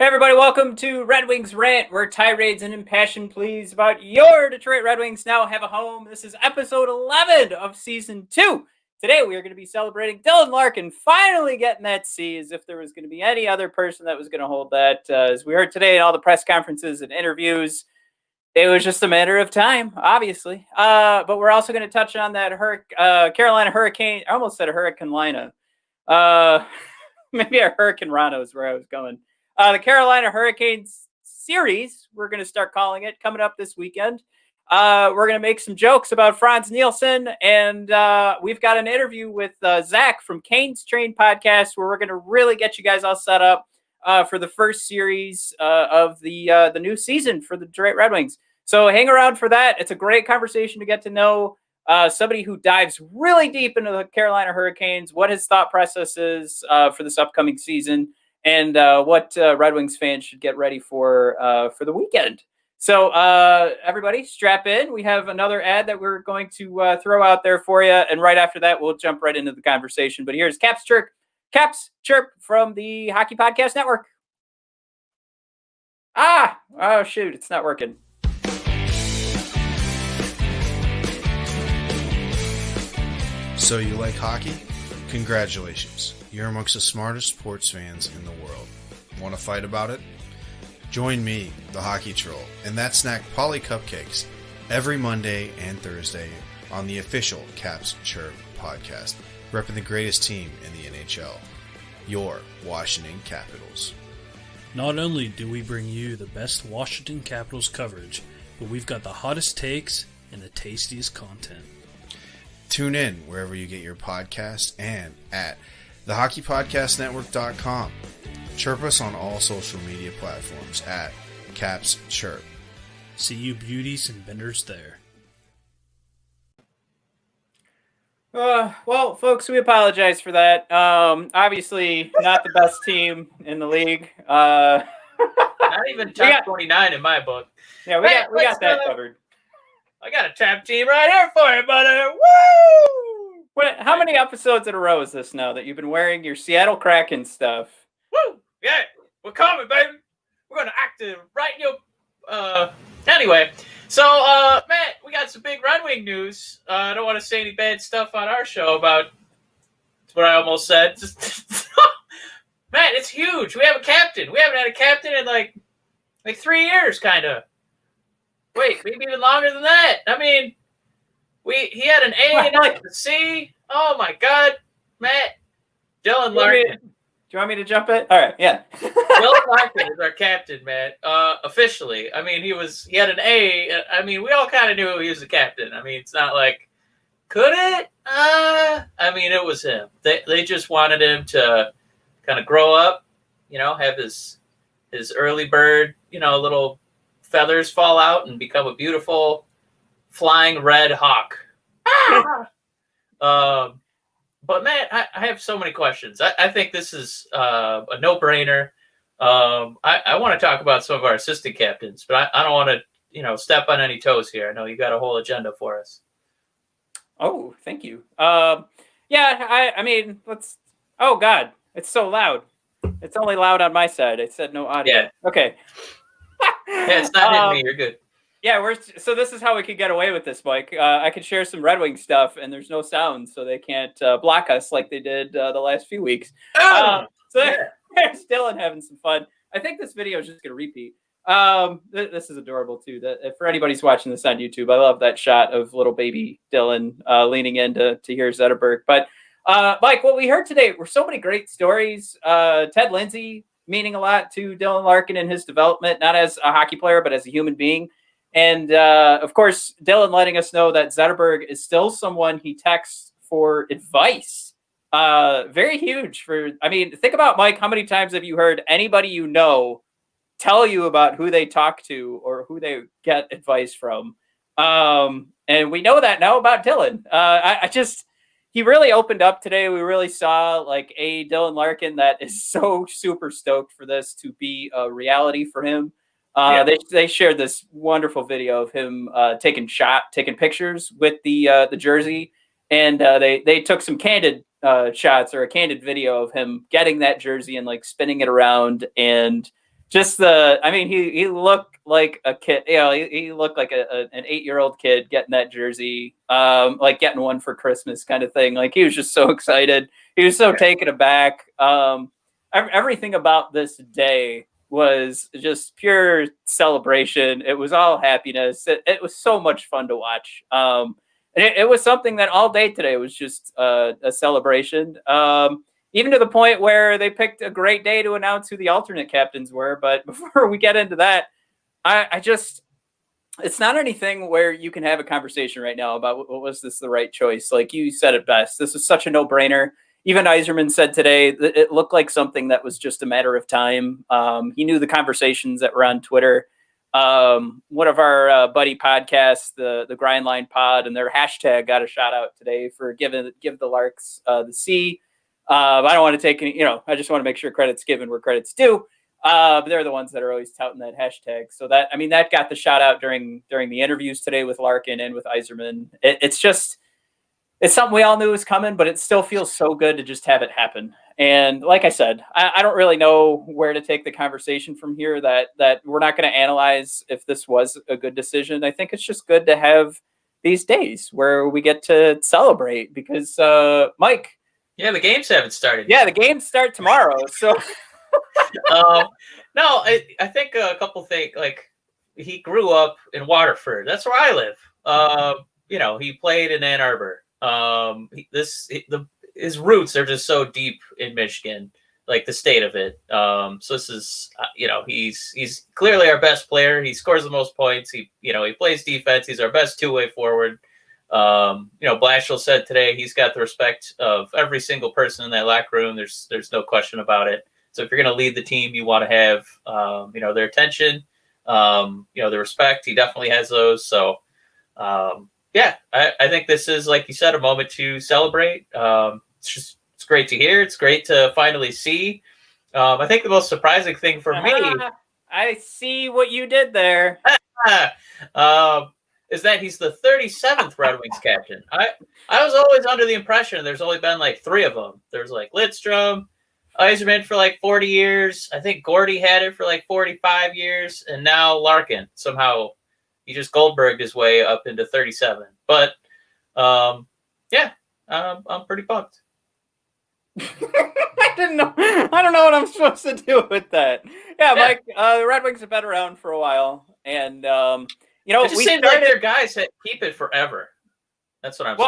everybody, welcome to Red Wings Rant, where tirades and impassioned pleas about your Detroit Red Wings now have a home. This is episode 11 of season 2. Today we are going to be celebrating Dylan Larkin finally getting that C, as if there was going to be any other person that was going to hold that. As we heard today in all the press conferences and interviews, it was just a matter of time, obviously. But we're also going to touch on that Carolina Hurricane. I almost said a Hurricane Lina. Maybe a Hurricane Rano is where I was going. The Carolina Hurricanes series, we're going to start calling it, coming up this weekend. We're going to make some jokes about Franz Nielsen, and we've got an interview with Zach from Canes Train Podcast, where we're going to really get you guys all set up for the first series of the new season for the Detroit Red Wings. So hang around for that. It's a great conversation to get to know somebody who dives really deep into the Carolina Hurricanes, what his thought process is for this upcoming season, and what Red Wings fans should get ready for the weekend. So everybody, strap in. We have another ad that we're going to throw out there for you, and right after that, we'll jump right into the conversation. But here's Caps Chirp from the Hockey Podcast Network. Oh shoot, it's not working. So you like hockey? Congratulations. You're amongst the smartest sports fans in the world. Want to fight about it? Join me, the Hockey Troll, and that snack Polly Cupcakes every Monday and Thursday on the official Caps Chirp podcast, repping the greatest team in the NHL, your Washington Capitals. Not only do we bring you the best Washington Capitals coverage, but we've got the hottest takes and the tastiest content. Tune in wherever you get your podcast and at thehockeypodcastnetwork.com. Chirp us on all social media platforms at Caps Chirp. See you beauties and benders there. Well, folks, we apologize for that. Obviously, not the best team in the league. Not even top 29 in my book. Yeah, we got that covered. I got a top team right here for you, buddy. Woo! How many episodes in a row is this now that you've been wearing your Seattle Kraken stuff? Woo! Yeah, we're coming, baby. We're gonna active right in your. Anyway, so Matt, we got some big Red Wing news. I don't want to say any bad stuff on our show about what I almost said. Matt, it's huge. We have a captain. We haven't had a captain in like 3 years, kind of. Wait, maybe even longer than that. I mean, he had an A and a C. Oh my God, Matt, Dylan Larkin. Do you want me to jump it? All right, yeah. Dylan Larkin is our captain, man. Officially, I mean, he had an A. I mean, we all kind of knew he was the captain. I mean, it's not like could it? I mean, it was him. They just wanted him to kind of grow up, have his early bird, little feathers fall out and become a beautiful flying red hawk. But man, I have so many questions. I think this is a no-brainer. I want to talk about some of our assistant captains, but I don't want to, step on any toes here. I know you got a whole agenda for us. Oh, thank you. I mean, let's. Oh God, it's so loud. It's only loud on my side. I said no audio. Yeah. Okay. Yeah, it's not hitting me. You're good. Yeah, so this is how we could get away with this, Mike. I could share some Red Wing stuff, and there's no sound, so they can't block us like they did the last few weeks. There's Dylan having some fun. I think this video is just going to repeat. This is adorable, too. For anybody's watching this on YouTube, I love that shot of little baby Dylan leaning in to hear Zetterberg. But, Mike, what we heard today were so many great stories. Ted Lindsay meaning a lot to Dylan Larkin and his development, not as a hockey player, but as a human being. And, of course, Dylan letting us know that Zetterberg is still someone he texts for advice. Very huge. Think about, Mike, how many times have you heard anybody tell you about who they talk to or who they get advice from? And we know that now about Dylan. He really opened up today. We really saw a Dylan Larkin that is so super stoked for this to be a reality for him. They shared this wonderful video of him taking pictures with the jersey, and they took some candid shots or a candid video of him getting that jersey and spinning it around and just he looked like a kid. He looked like an 8-year-old kid getting that jersey, like getting one for Christmas kind of thing. Like he was just so excited. He was so taken aback. Everything about this day was just pure celebration. It was all happiness. It was so much fun to watch. It was something that all day today was just a celebration. Even to the point where they picked a great day to announce who the alternate captains were. But before we get into that, it's not anything where you can have a conversation right now about was this the right choice? Like you said it best. This was such a no-brainer. Even Yzerman said today that it looked like something that was just a matter of time. He knew the conversations that were on Twitter. One of our buddy podcasts, the Grindline Pod, and their hashtag got a shout out today for give the Larks the C. I don't want to take any, I just want to make sure credit's given where credit's due. But they're the ones that are always touting that hashtag. So that got the shout out during the interviews today with Larkin and with Yzerman. It's something we all knew was coming, but it still feels so good to just have it happen. And like I said, I don't really know where to take the conversation from here, that we're not going to analyze if this was a good decision. I think it's just good to have these days where we get to celebrate because, Mike. Yeah, the games haven't started. Yeah, the games start tomorrow. So, no, I think a couple things. Like he grew up in Waterford. That's where I live. He played in Ann Arbor. His roots are just so deep in Michigan, like the state of it. So this is, he's clearly our best player. He scores the most points. He plays defense. He's our best two-way forward. Blashill said today he's got the respect of every single person in that locker room. There's no question about it. So if you're going to lead the team, you want to have their attention, the respect. He definitely has those. So I think this is, like you said, a moment to celebrate. It's great to hear. It's great to finally see. I think the most surprising thing for me, I see what you did there. Is that he's the 37th Red Wings captain. I was always under the impression there's only been like 3 of them. There's like Lidstrom, Yzerman for like 40 years. I think Gordy had it for like 45 years. And now Larkin. Somehow he just Goldberged his way up into 37. But I'm pretty pumped. I don't know what I'm supposed to do with that. Yeah, Mike, the Red Wings have been around for a while. And, it just seems like their guys that keep it forever. That's what I'm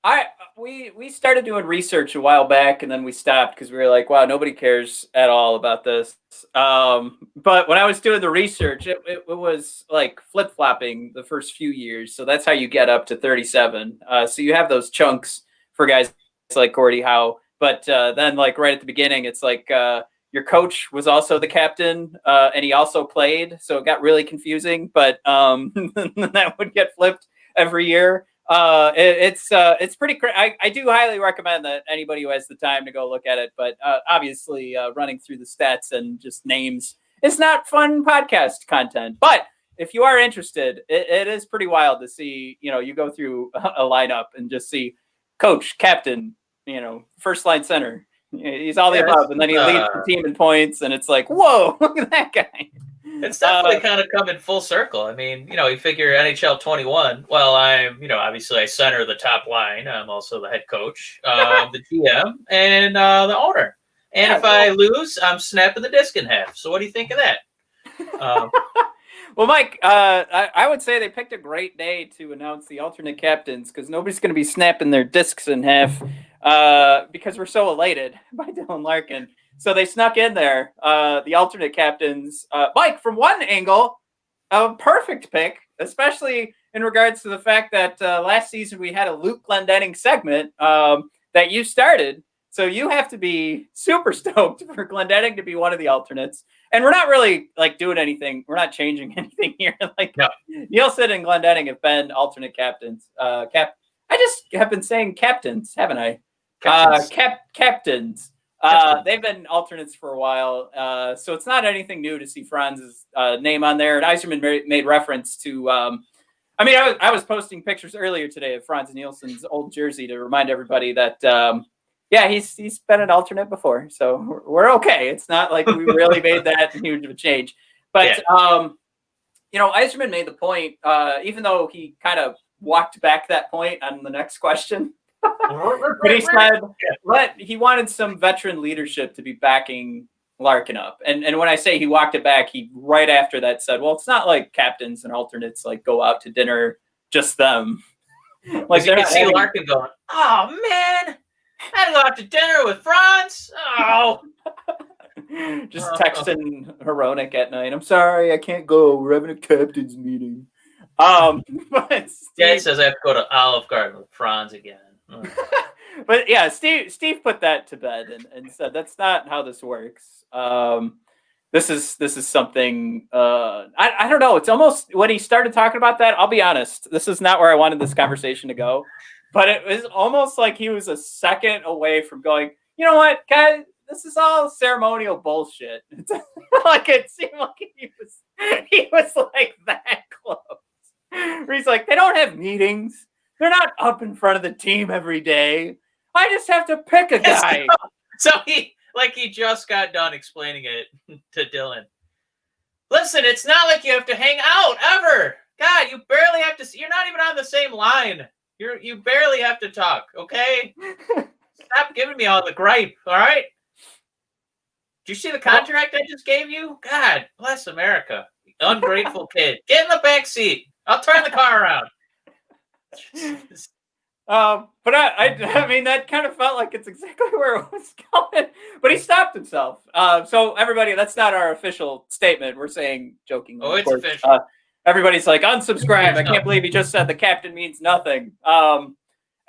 saying. We started doing research a while back, and then we stopped because we were like, wow, nobody cares at all about this. But when I was doing the research, it was like flip-flopping the first few years. So that's how you get up to 37. So you have those chunks for guys like Gordie Howe. But then like right at the beginning, it's like your coach was also the captain, and he also played. So it got really confusing, but that would get flipped every year. It's pretty I do highly recommend that anybody who has the time to go look at it. But obviously running through the stats and just names, it's not fun podcast content. But if you are interested, it is pretty wild to see, you go through a lineup and just see coach, captain, first line center. He's all the above, and then he leads the team in points, and it's like, whoa, look at that guy. It's definitely kind of coming full circle. I mean, you figure NHL 21. Well, I'm, obviously I center the top line. I'm also the head coach, the GM, and the owner. And if I lose, I'm snapping the disc in half. So what do you think of that? Well, Mike, I would say they picked a great day to announce the alternate captains because nobody's going to be snapping their discs in half because we're so elated by Dylan Larkin. So they snuck in there, the alternate captains. Mike, from one angle, a perfect pick, especially in regards to the fact that last season we had a Luke Glendening segment that you started. So you have to be super stoked for Glendening to be one of the alternates. And we're not really like doing anything. We're not changing anything here. Nielsen and Glendening have been alternate captains. I just have been saying captains, haven't I? Captains. They've been alternates for a while. So it's not anything new to see Franz's name on there. And Yzerman made reference to, I was posting pictures earlier today of Franz Nielsen's old jersey to remind everybody that, Yeah, he's been an alternate before, so we're okay. It's not like we really made that huge of a change. But Eiserman made the point, even though he kind of walked back that point on the next question. But he said he wanted some veteran leadership to be backing Larkin up. And when I say he walked it back, he right after that said, well, it's not like captains and alternates like go out to dinner, just them. Like you can see Larkin going, oh man, I had to go out to dinner with Franz. Oh. Just texting Hronik at night. I'm sorry, I can't go. We're having a captain's meeting. But Dad says I have to go to Olive Garden with Franz again. But yeah, Steve put that to bed and said that's not how this works. This is something I don't know. It's almost when he started talking about that, I'll be honest, this is not where I wanted this conversation to go. But it was almost like he was a second away from going, you know what, guys, this is all ceremonial bullshit. Like it seemed like he was like that close. Where he's like, they don't have meetings. They're not up in front of the team every day. I just have to pick a guy. So he just got done explaining it to Dylan. Listen, it's not like you have to hang out ever. God, you barely have to. You're not even on the same line. You barely have to talk. Okay, stop giving me all the gripe. All right. Did you see the contract I just gave you? God bless America. Ungrateful kid. Get in the back seat. I'll turn the car around. But I mean, that kind of felt like it's exactly where it was going. But he stopped himself. So everybody, that's not our official statement. We're saying jokingly. Oh, it's official. Everybody's like, unsubscribe. I can't believe he just said the captain means nothing.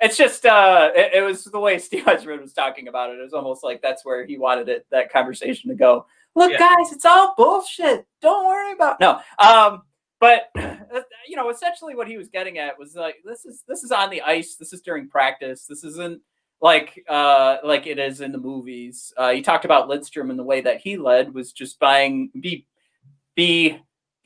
It's just it was the way Steve Eiserman was talking about it. It was almost like that's where he wanted that conversation to go. Look, guys, it's all bullshit. Don't worry about But essentially what he was getting at was like this is on the ice. This is during practice. This isn't like it is in the movies. He talked about Lidstrom and the way that he led was just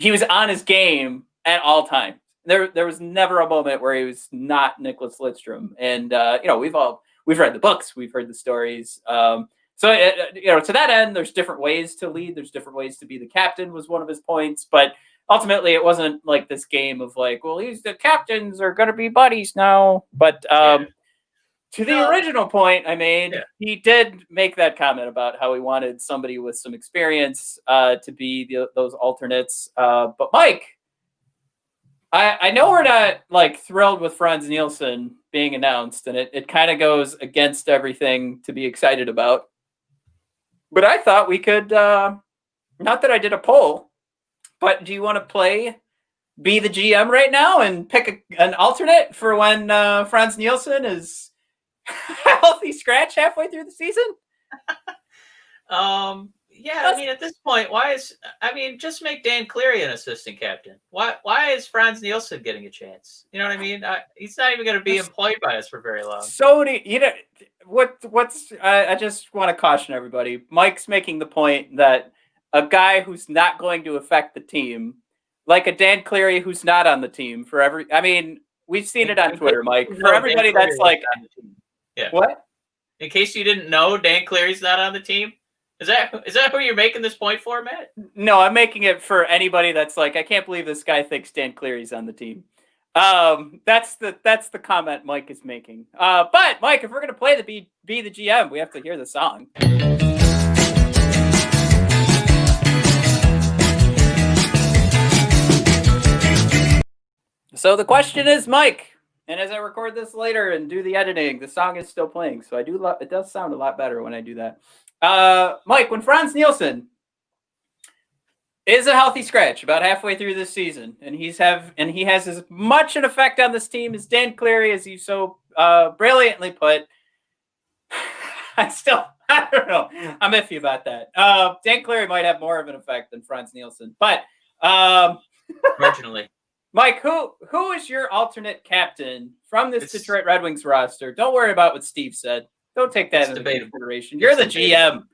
he was on his game at all times. There was never a moment where he was not Nicholas Lidstrom. And we've read the books, we've heard the stories. So to that end, there's different ways to lead. There's different ways to be the captain was one of his points, but ultimately, it wasn't like this game of like, well, the captains are going to be buddies now. But to the original point I made, he did make that comment about how he wanted somebody with some experience to be those alternates. But Mike, I know we're not like thrilled with Franz Nielsen being announced, and it kind of goes against everything to be excited about. But I thought we could, not that I did a poll, but do you want to be the GM right now and pick an alternate for when Franz Nielsen is a healthy scratch halfway through the season? I mean, at this point, just make Dan Cleary an assistant captain. Why is Franz Nielsen getting a chance? You know what I mean? He's not even going to be employed by us for very long. So I just want to caution everybody. Mike's making the point that a guy who's not going to affect the team, like a Dan Cleary who's not on the team we've seen it on Twitter, Mike. For everybody that's like, what? In case you didn't know, Dan Cleary's not on the team. Is that who you're making this point for, Matt? No, I'm making it for anybody that's like, I can't believe this guy thinks Dan Cleary's on the team. That's the comment Mike is making. But Mike, if we're gonna play be the GM, we have to hear the song. So the question is, Mike, and as I record this later and do the editing, the song is still playing. So it does sound a lot better when I do that. Mike, when Franz Nielsen is a healthy scratch about halfway through this season, and he has as much an effect on this team as Dan Cleary, as you so brilliantly put. I don't know. I'm iffy about that. Dan Cleary might have more of an effect than Franz Nielsen, but marginally. Mike, who is your alternate captain from this Detroit Red Wings roster? Don't worry about what Steve said. Don't take that into consideration. You're the GM.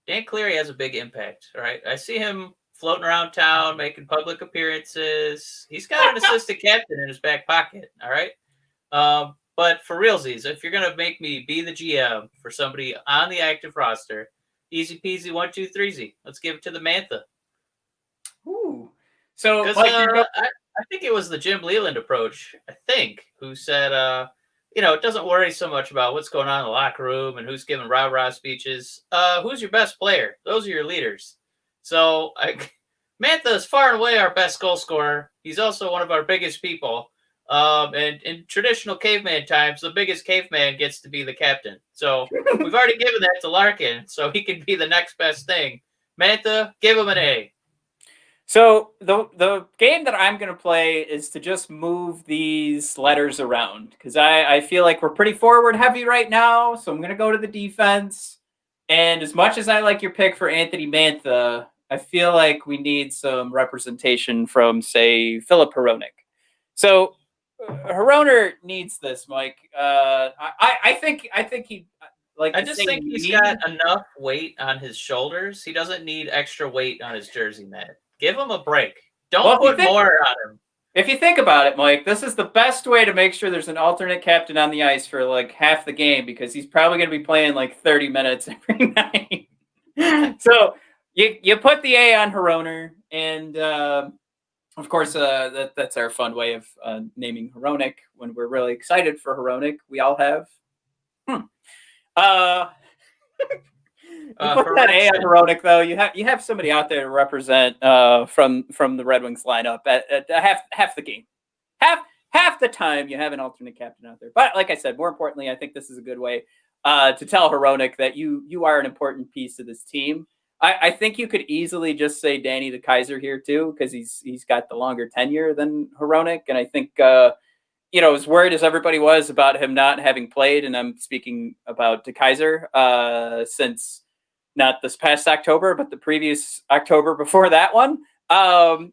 Dan Cleary has a big impact. All right, I see him floating around town, making public appearances. He's got an assistant captain in his back pocket. All right, But for realsies, if you're gonna make me be the GM for somebody on the active roster, easy peasy, 1, 2, 3 Let's give it to the Mantha. Ooh. So, Because like, I think it was the Jim Leland approach, who said, it doesn't worry so much about what's going on in the locker room and who's giving rah-rah speeches. Who's your best player? Those are your leaders. So, Mantha is far and away our best goal scorer. He's also one of our biggest people. And in traditional caveman times, the biggest caveman gets to be the captain. So, we've already given that to Larkin, so he can be the next best thing. Mantha, give him an A. So the game that I'm going to play is to just move these letters around because I feel like we're pretty forward heavy right now. So I'm going to go to the defense. And as much as I like your pick for Anthony Mantha, I feel like we need some representation from, say, Philip Hronek. So Hronek needs this, Mike. I think he like. I just think he's got enough weight on his shoulders. He doesn't need extra weight on his jersey, Matt. Give him a break. Don't put more on him. If you think about it, Mike, this is the best way to make sure there's an alternate captain on the ice for like half the game because he's probably going to be playing like 30 minutes every night. So you put the A on Hronek, and of course that's our fun way of naming Hronek when we're really excited for Hronek. We all have. You put that A on Hronek, though. You have somebody out there to represent from the Red Wings lineup at half the game, half the time. You have an alternate captain out there. But like I said, more importantly, I think this is a good way to tell Hronek that you are an important piece of this team. I think you could easily just say Danny the Kaiser here too, because he's got the longer tenure than Hronek, and I think. As worried as everybody was about him not having played, and I'm speaking about De Kaiser since not this past October, but the previous October before that one.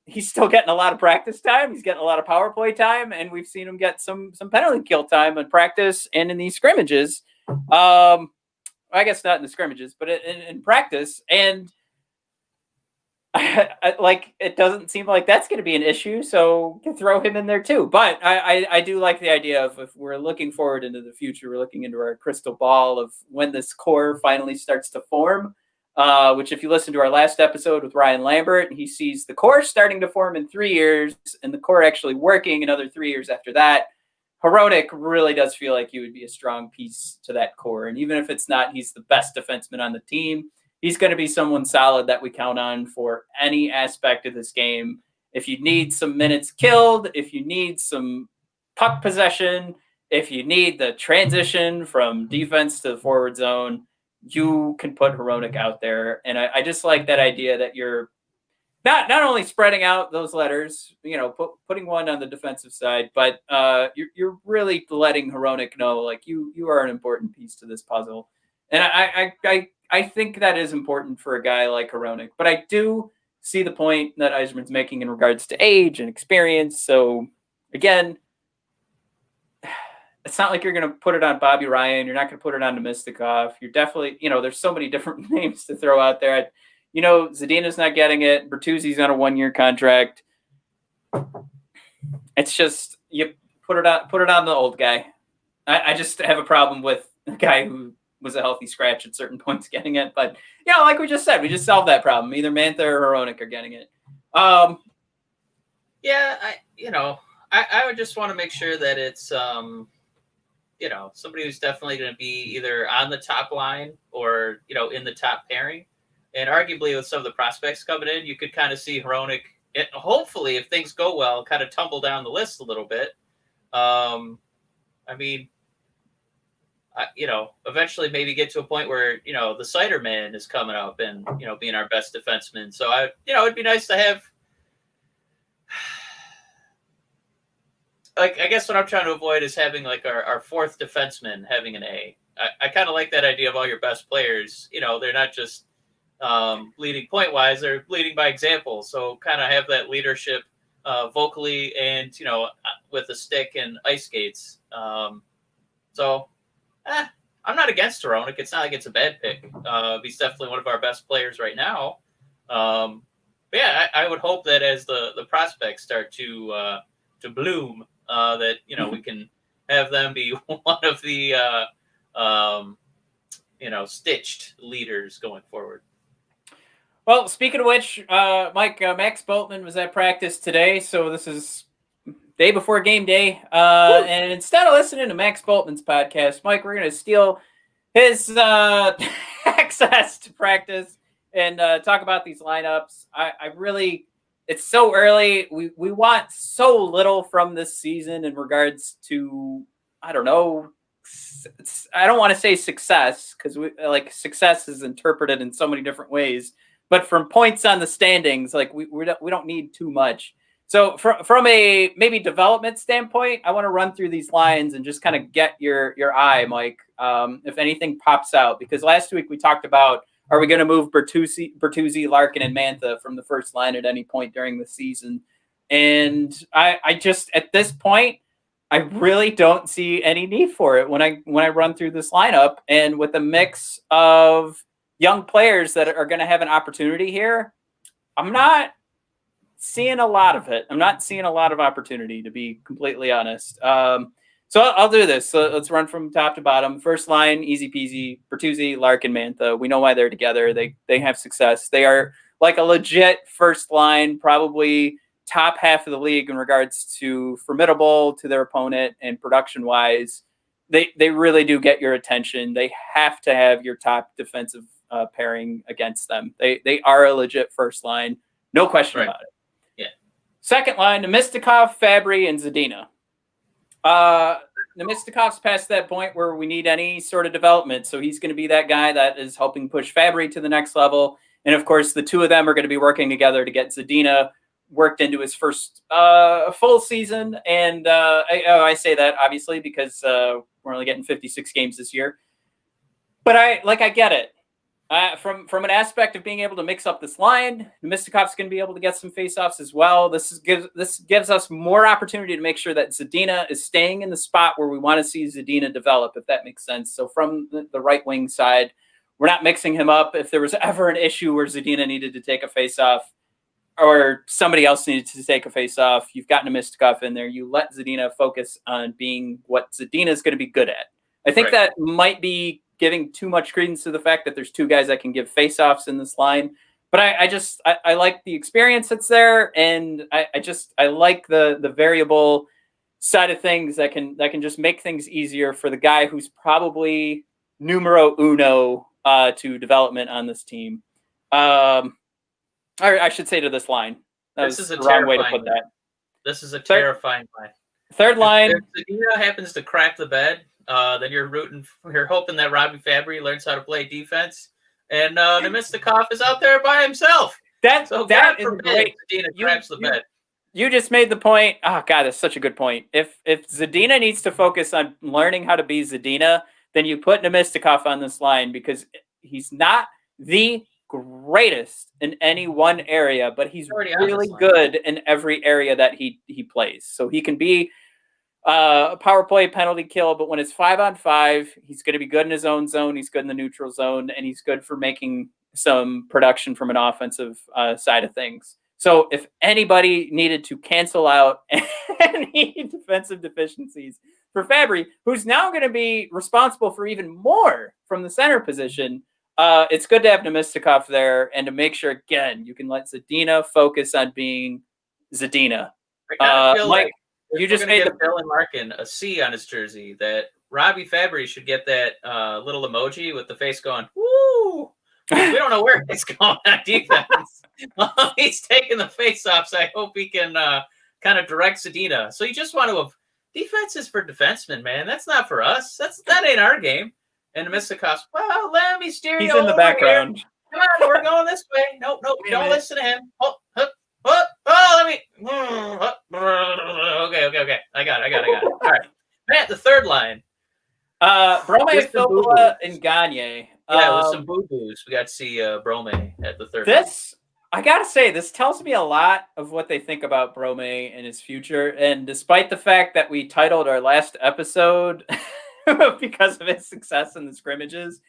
He's still getting a lot of practice time. He's getting a lot of power play time, and we've seen him get some penalty kill time in practice and in these scrimmages. I guess not in the scrimmages, but in practice. And like it doesn't seem like that's going to be an issue, so you throw him in there too. But I do like the idea of if we're looking forward into the future, we're looking into our crystal ball of when this core finally starts to form. Which, if you listen to our last episode with Ryan Lambert, he sees the core starting to form in 3 years, and the core actually working another 3 years after that. Hronek really does feel like he would be a strong piece to that core, and even if it's not, he's the best defenseman on the team. He's going to be someone solid that we count on for any aspect of this game. If you need some minutes killed, if you need some puck possession, if you need the transition from defense to the forward zone, you can put Hronek out there. And I just like that idea that you're not only spreading out those letters, putting one on the defensive side, but you're really letting Hronek know, like, you are an important piece to this puzzle. And I think that is important for a guy like Hronek, but I do see the point that Yzerman's making in regards to age and experience. So again, it's not like you're going to put it on Bobby Ryan. You're not going to put it on Nemestikov. You're definitely, there's so many different names to throw out there. Zadina's not getting it. Bertuzzi's on a 1-year contract. It's just, you put it on the old guy. I just have a problem with a guy who was a healthy scratch at certain points getting it. But, like we just said, we just solved that problem. Either Mantha or Hronek are getting it. I would just want to make sure that it's, somebody who's definitely going to be either on the top line or, in the top pairing. And arguably with some of the prospects coming in, you could kind of see Hronek, hopefully, if things go well, kind of tumble down the list a little bit. Eventually maybe get to a point where, the Cider Man is coming up and, being our best defenseman. So it'd be nice to have, like, I guess what I'm trying to avoid is having like our fourth defenseman having an A. I kind of like that idea of all your best players. They're not just leading point wise, they're leading by example. So kind of have that leadership vocally and, with a stick and ice skates. I'm not against Hronek. It's not like it's a bad pick. He's definitely one of our best players right now. I would hope that as the prospects start to bloom, that we can have them be one of the stitched leaders going forward. Well, speaking of which, Mike, Max Boltman was at practice today, so this is day before game day. And instead of listening to Max Boltman's podcast, Mike, we're going to steal his access to practice and talk about these lineups. I really, it's so early. We want so little from this season in regards to, I don't know, I don't want to say success, because success is interpreted in so many different ways. But from points on the standings, we don't need too much. So from a maybe development standpoint, I want to run through these lines and just kind of get your eye, Mike, if anything pops out. Because last week we talked about, are we going to move Bertuzzi, Larkin, and Mantha from the first line at any point during the season? And I just, at this point, I really don't see any need for it when I run through this lineup. And with a mix of young players that are going to have an opportunity here, I'm not seeing a lot of it. I'm not seeing a lot of opportunity, to be completely honest. So I'll do this. So let's run from top to bottom. First line, easy peasy. Bertuzzi, Larkin, Mantha. We know why they're together. They have success. They are like a legit first line, probably top half of the league in regards to formidable to their opponent and production wise. They really do get your attention. They have to have your top defensive pairing against them. They are a legit first line. No question about it. Yeah. Second line, Nemistikov, Fabry, and Zadina. Nemistikov's past that point where we need any sort of development. So he's going to be that guy that is helping push Fabry to the next level. And of course, the two of them are going to be working together to get Zadina worked into his first full season. And I say that obviously because we're only getting 56 games this year. But I get it. From an aspect of being able to mix up this line, Nemistikov's going to be able to get some faceoffs as well. This gives us more opportunity to make sure that Zadina is staying in the spot where we want to see Zadina develop, if that makes sense. So from the right wing side, we're not mixing him up. If there was ever an issue where Zadina needed to take a faceoff or somebody else needed to take a faceoff, you've got Nemistikov in there. You let Zadina focus on being what Zadina is going to be good at. I think that might be giving too much credence to the fact that there's two guys that can give faceoffs in this line. But I like the experience that's there, and I like the variable side of things that can just make things easier for the guy who's probably numero uno to development on this team. Or I should say to this line. This is a wrong way to put that. This is a terrifying line. Third line. If Zadina happens to crack the bed, then you're hoping that Robbie Fabry learns how to play defense, and Nemistikov is out there by himself. That is great. Zadina cracks the bed. You just made the point. Oh God, that's such a good point. If Zadina needs to focus on learning how to be Zadina, then you put Nemistikov on this line, because he's not the greatest in any one area, but he's really good in every area that he plays. So he can be a power play, penalty kill, but when it's 5-on-5, he's going to be good in his own zone. He's good in the neutral zone, and he's good for making some production from an offensive side of things. So if anybody needed to cancel out any defensive deficiencies for Fabry, who's now going to be responsible for even more from the center position, it's good to have Nemistikov there and to make sure, again, you can let Zadina focus on being Zadina. Mike, you just made Bill and Larkin a C on his jersey, that Robbie Fabry should get that little emoji with the face going, woo! We don't know where he's going on defense. He's taking the face-offs. I hope he can kind of direct Zadina. So you just want to defense is for defensemen, man. That's not for us. That ain't our game. And Nemistikov's, well, let me steer you. He's in the background. Here. Come on, we're going this way. Nope, don't listen to him. Let me. Okay. I got it. All right, Matt, the third line. Brome, Filppula, and Gagne. Yeah, with some boo-boos. We got to see Brome at the third line. I got to say, this tells me a lot of what they think about Brome and his future. And despite the fact that we titled our last episode because of his success in the scrimmages,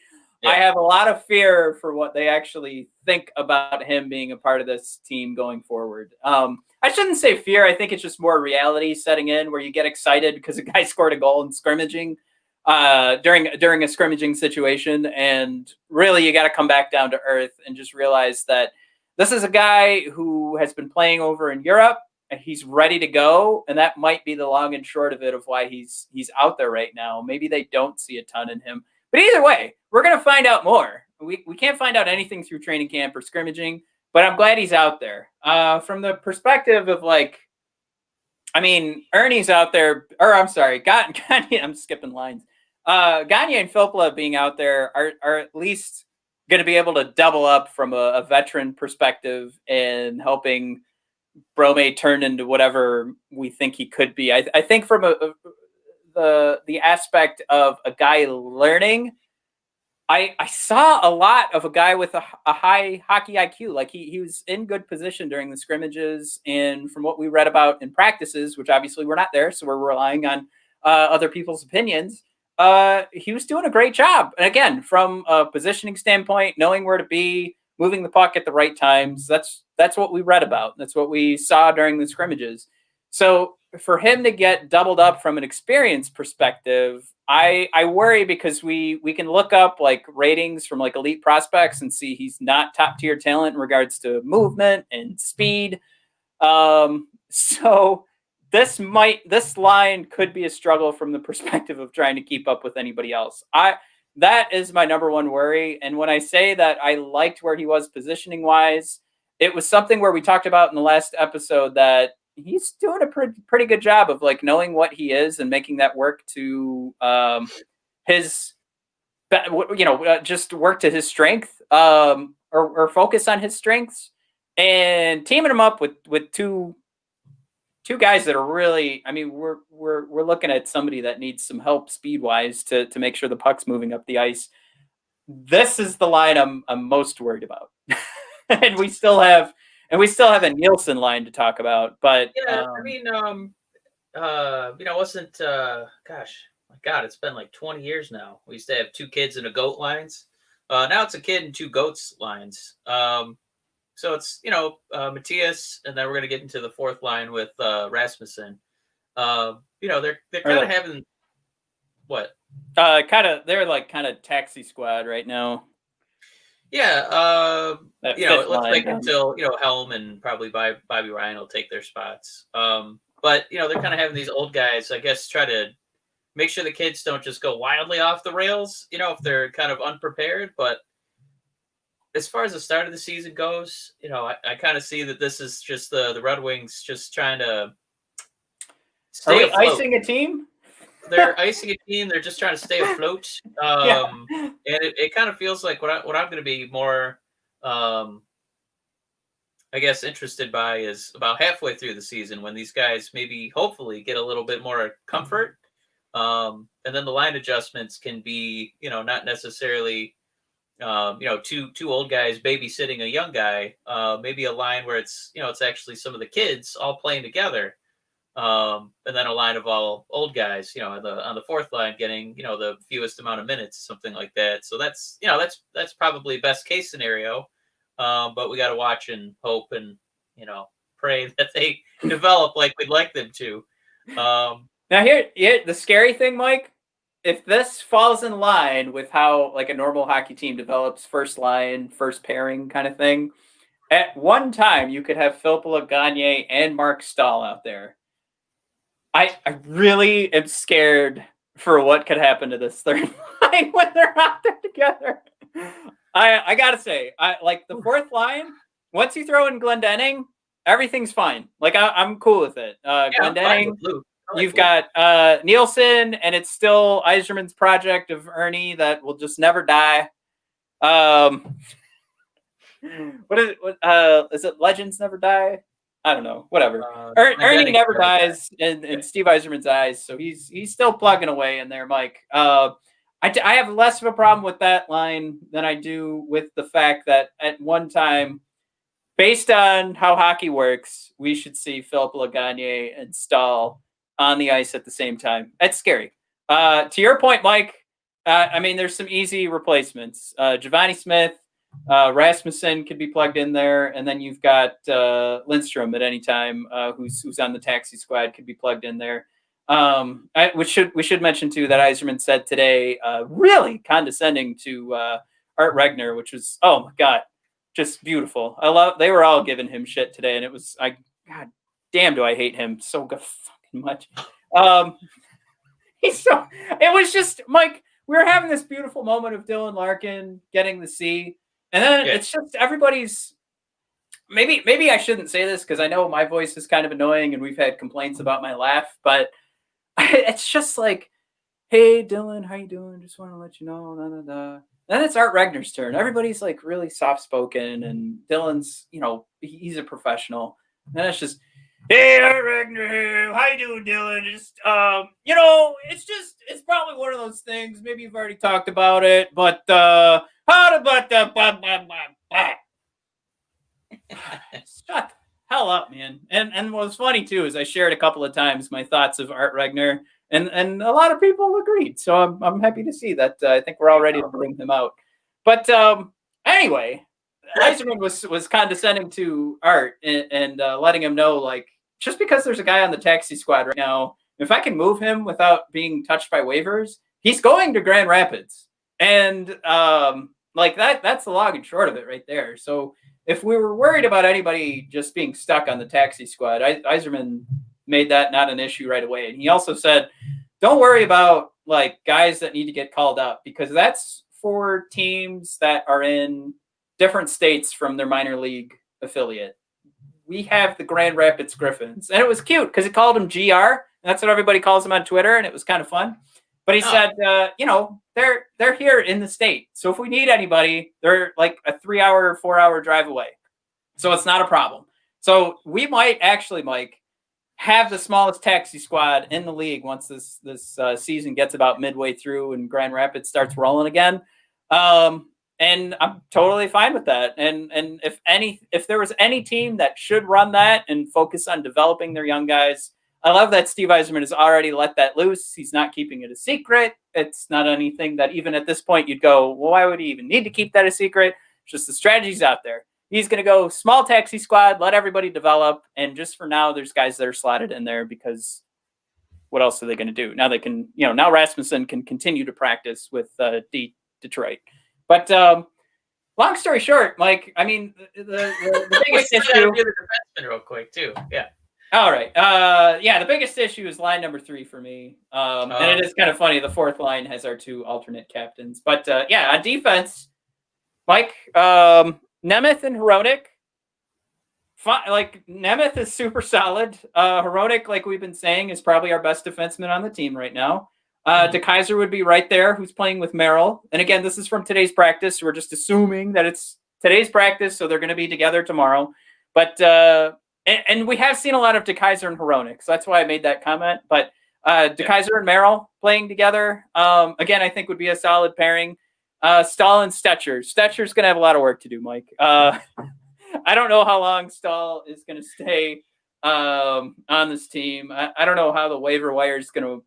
I have a lot of fear for what they actually think about him being a part of this team going forward. I shouldn't say fear. I think it's just more reality setting in where you get excited because a guy scored a goal in scrimmaging during a scrimmaging situation. And really, you got to come back down to earth and just realize that this is a guy who has been playing over in Europe. And he's ready to go, and that might be the long and short of it of why he's out there right now. Maybe they don't see a ton in him. But either way, we're going to find out more. We can't find out anything through training camp or scrimmaging, but I'm glad he's out there. From the perspective of Ernie's out there, or I'm sorry, Gagne, I'm skipping lines. Gagne and Filppula being out there are at least going to be able to double up from a veteran perspective and helping Brome turn into whatever we think he could be. I think from the aspect of a guy learning, I saw a lot of a guy with a high hockey IQ. Like he was in good position during the scrimmages, and from what we read about in practices, which obviously we're not there, so we're relying on other people's opinions. He was doing a great job. And again, from a positioning standpoint, knowing where to be, moving the puck at the right times, that's what we read about. That's what we saw during the scrimmages. So for him to get doubled up from an experience perspective, I worry because we can look up like ratings from like elite prospects and see he's not top tier talent in regards to movement and speed. So this line could be a struggle from the perspective of trying to keep up with anybody else. That is my number one worry. And when I say that I liked where he was positioning wise, it was something where we talked about in the last episode that he's doing a pretty good job of like knowing what he is and making that work to just work to his strength or focus on his strengths, and teaming him up with two guys that are really, we're looking at somebody that needs some help speed wise to make sure the puck's moving up the ice. This is the line I'm most worried about. And we still have a Nielsen line to talk about, but wasn't my God, it's been like 20 years now. We used to have two kids and a goat lines. Now it's a kid and two goats lines. So it's, Matthias, and then we're going to get into the fourth line with Rasmussen. They're kind of having what? They're like kind of taxi squad right now. Yeah. Let's wait until, Helm and probably Bobby Ryan will take their spots. But, they're kind of having these old guys, I guess, try to make sure the kids don't just go wildly off the rails, if they're kind of unprepared. But as far as the start of the season goes, I kind of see that this is just the Red Wings just trying to stay afloat. Icing a team? They're icing a team. They're just trying to stay afloat. And it kind of feels like what I'm going to be more, interested by is about halfway through the season when these guys maybe hopefully get a little bit more comfort. And then the line adjustments can be, not necessarily, two old guys babysitting a young guy. Maybe a line where it's actually some of the kids all playing together. And then a line of all old guys, on the fourth line getting, the fewest amount of minutes, something like that. So that's probably best case scenario. But we got to watch and hope and, pray that they develop like we'd like them to. Now here, the scary thing, Mike, if this falls in line with how like a normal hockey team develops first line, first pairing kind of thing, at one time you could have Filppula, Gagne, and Mark Stahl out there. I really am scared for what could happen to this third line when they're out there together. I gotta say, like the fourth line, once you throw in Glendening, everything's fine. Like I'm cool with it. Glendening, you've got Nielsen, and it's still Yzerman's project of Ernie that will just never die. What is it? Is it Legends Never Die? I don't know. Whatever. Ernie never dies in Steve Yzerman's eyes, so he's still plugging away in there, Mike. I have less of a problem with that line than I do with the fact that at one time, based on how hockey works, we should see Filppula, Gagne, and Stahl on the ice at the same time. That's scary. To your point, Mike, I mean, there's some easy replacements. Giovanni Smith, Rasmussen could be plugged in there, and then you've got Lindstrom at any time, who's on the taxi squad, could be plugged in there. We should mention too that Yzerman said today, really condescending to Art Regner, which was, oh my god, just beautiful. They were all giving him shit today, and it was, god damn, do I hate him so fucking much. It was just, Mike, we were having this beautiful moment of Dylan Larkin getting the C, and then it's just everybody's, maybe I shouldn't say this because I know my voice is kind of annoying and we've had complaints about my laugh, but it's just like, hey Dylan, how you doing? Just want to let you know, da, da, da. Then it's Art Regner's turn. Everybody's like really soft spoken, and Dylan's, he's a professional, and it's just, hey, Art Regner here. How you doing, Dylan? Just, it's probably one of those things. Maybe you've already talked about it, but how about the shut the hell up, man. And what's funny too is I shared a couple of times my thoughts of Art Regner, and a lot of people agreed. So I'm happy to see that. I think we're all ready to bring him out. But anyway, Yzerman was condescending to Art and letting him know, like, just because there's a guy on the taxi squad right now, if I can move him without being touched by waivers, he's going to Grand Rapids. And like that's the long and short of it right there. So if we were worried about anybody just being stuck on the taxi squad, Yzerman made that not an issue right away. And he also said, don't worry about like guys that need to get called up, because that's for teams that are in different states from their minor league affiliate. We have the Grand Rapids Griffins. And it was cute because he called them GR. That's what everybody calls them on Twitter, and it was kind of fun. But he said, they're here in the state. So if we need anybody, they're like a 3-hour, 4-hour drive away. So it's not a problem. So we might actually, Mike, have the smallest taxi squad in the league once this season gets about midway through and Grand Rapids starts rolling again. And I'm totally fine with that. And if there was any team that should run that and focus on developing their young guys, I love that Steve Yzerman has already let that loose. He's not keeping it a secret. It's not anything that even at this point you'd go, well, why would he even need to keep that a secret? It's just the strategy's out there. He's going to go small taxi squad, let everybody develop. And just for now, there's guys that are slotted in there because what else are they going to do? Now they can, now Rasmussen can continue to practice with Detroit. But long story short, Mike, I mean, the biggest issue. Do the defenseman real quick too. Yeah. All right. The biggest issue is line number 3 for me. And it is kind of funny. The fourth line has our 2 alternate captains. But on defense, Mike, Nemeth and Hronek. Like Nemeth is super solid. Hronek, like we've been saying, is probably our best defenseman on the team right now. DeKaiser would be right there, who's playing with Merrill. And again, this is from today's practice. We're just assuming that it's today's practice, so they're going to be together tomorrow. But and we have seen a lot of DeKaiser and Hronek, so that's why I made that comment. But DeKaiser and Merrill playing together, again, I think would be a solid pairing. Stahl and Stetcher. Stetcher's going to have a lot of work to do, Mike. I don't know how long Stahl is going to stay on this team. I don't know how the waiver wire is going to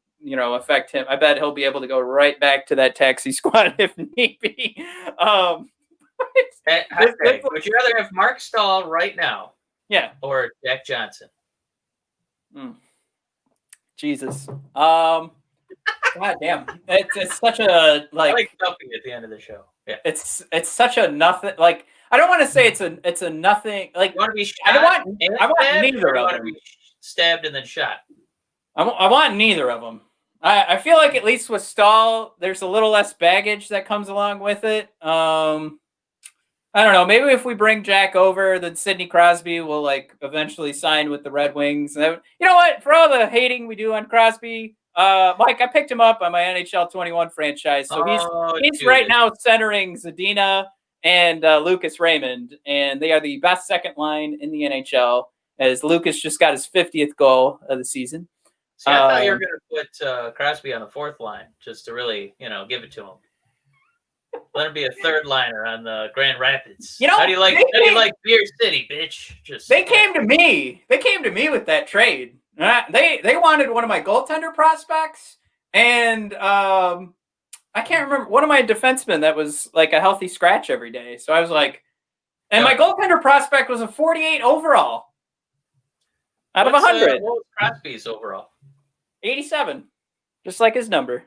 affect him. I bet he'll be able to go right back to that taxi squad if need be. Would you rather have Mark Stahl right now? Yeah. Or Jack Johnson? Jesus. God damn. It's such a I like dumping at the end of the show. Yeah. It's such a nothing, like, I don't want to say it's a nothing, like, you want to be shot? I want neither of them. To be stabbed and then shot? I want neither of them. I feel like at least with Stahl, there's a little less baggage that comes along with it. I don't know. Maybe if we bring Jack over, then Sidney Crosby will like eventually sign with the Red Wings. You know what? For all the hating we do on Crosby, Mike, I picked him up on my NHL 21 franchise. So he's right now centering Zadina and Lucas Raymond, and they are the best second line in the NHL. As Lucas just got his 50th goal of the season. See, I thought you were going to put Crosby on the fourth line just to really, give it to him. Let him be a third liner on the Grand Rapids. How do you like Beer City, bitch? They came to me. They came to me with that trade. They wanted one of my goaltender prospects, and I can't remember one of my defensemen that was like a healthy scratch every day. So I was like, and my goaltender prospect was a 48 overall out of 100. What was Crosby's overall? 87, just like his number.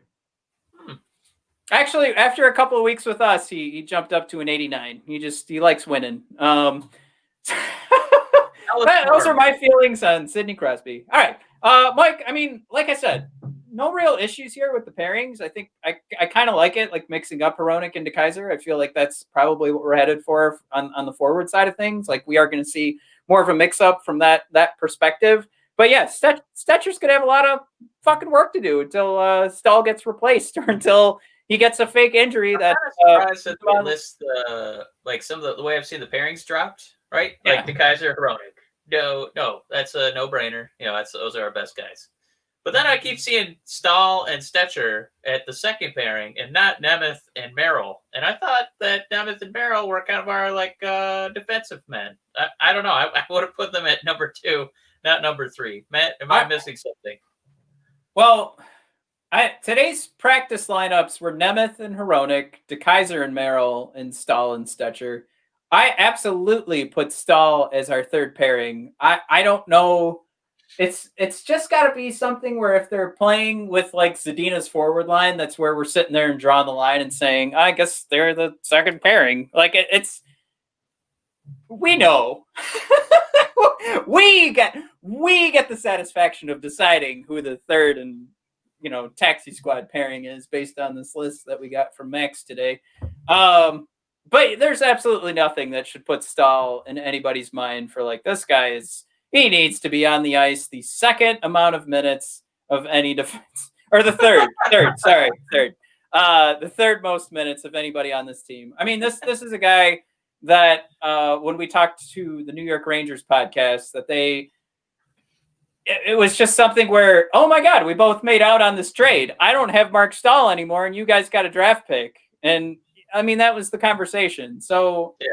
Actually, after a couple of weeks with us, he jumped up to an 89. He likes winning. Those are my feelings on Sidney Crosby. All right, Mike. I mean, like I said, no real issues here with the pairings. I think I kind of like it, like mixing up Hronek and DeKeyser. I feel like that's probably what we're headed for on the forward side of things. Like we are going to see more of a mix up from that perspective. But yeah, Stetcher's going to have a lot of fucking work to do until Stahl gets replaced or until he gets a fake injury. That surprised that they list like some of the way I've seen the pairings dropped, right? Yeah. Like DeKeyser, Hronek. No, that's a no-brainer. You know, those are our best guys. But then I keep seeing Stahl and Stetcher at the second pairing, and not Nemeth and Merrill. And I thought that Nemeth and Merrill were kind of our like defensive men. I don't know. I would have put them at number 2, not number 3. Matt, am I missing something? Well, today's practice lineups were Nemeth and Hronek, DeKeyser and Merrill, and Stahl and Stetcher. I absolutely put Stahl as our third pairing. I don't know. It's just got to be something where if they're playing with like Zadina's forward line, that's where we're sitting there and drawing the line and saying, I guess they're the second pairing. Like we know. we get the satisfaction of deciding who the third and taxi squad pairing is based on this list that we got from Max today. But there's absolutely nothing that should put Stahl in anybody's mind for like, this guy he needs to be on the ice the second amount of minutes of any defense, or the third. The third most minutes of anybody on this team. I mean, this is a guy that when we talked to the New York Rangers podcast, that it was just something where, oh my God, we both made out on this trade. I don't have Mark Stahl anymore, and you guys got a draft pick. And I mean, that was the conversation. So yeah,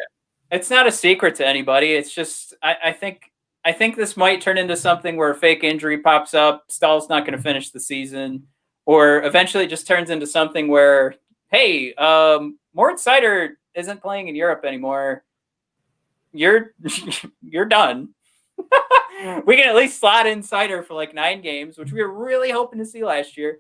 it's not a secret to anybody. It's just, I think this might turn into something where a fake injury pops up. Stahl's not going to finish the season, or eventually it just turns into something where, hey, Moritz Seider isn't playing in Europe anymore. You're done. We can at least slot in Seider for like 9 games, which we were really hoping to see last year.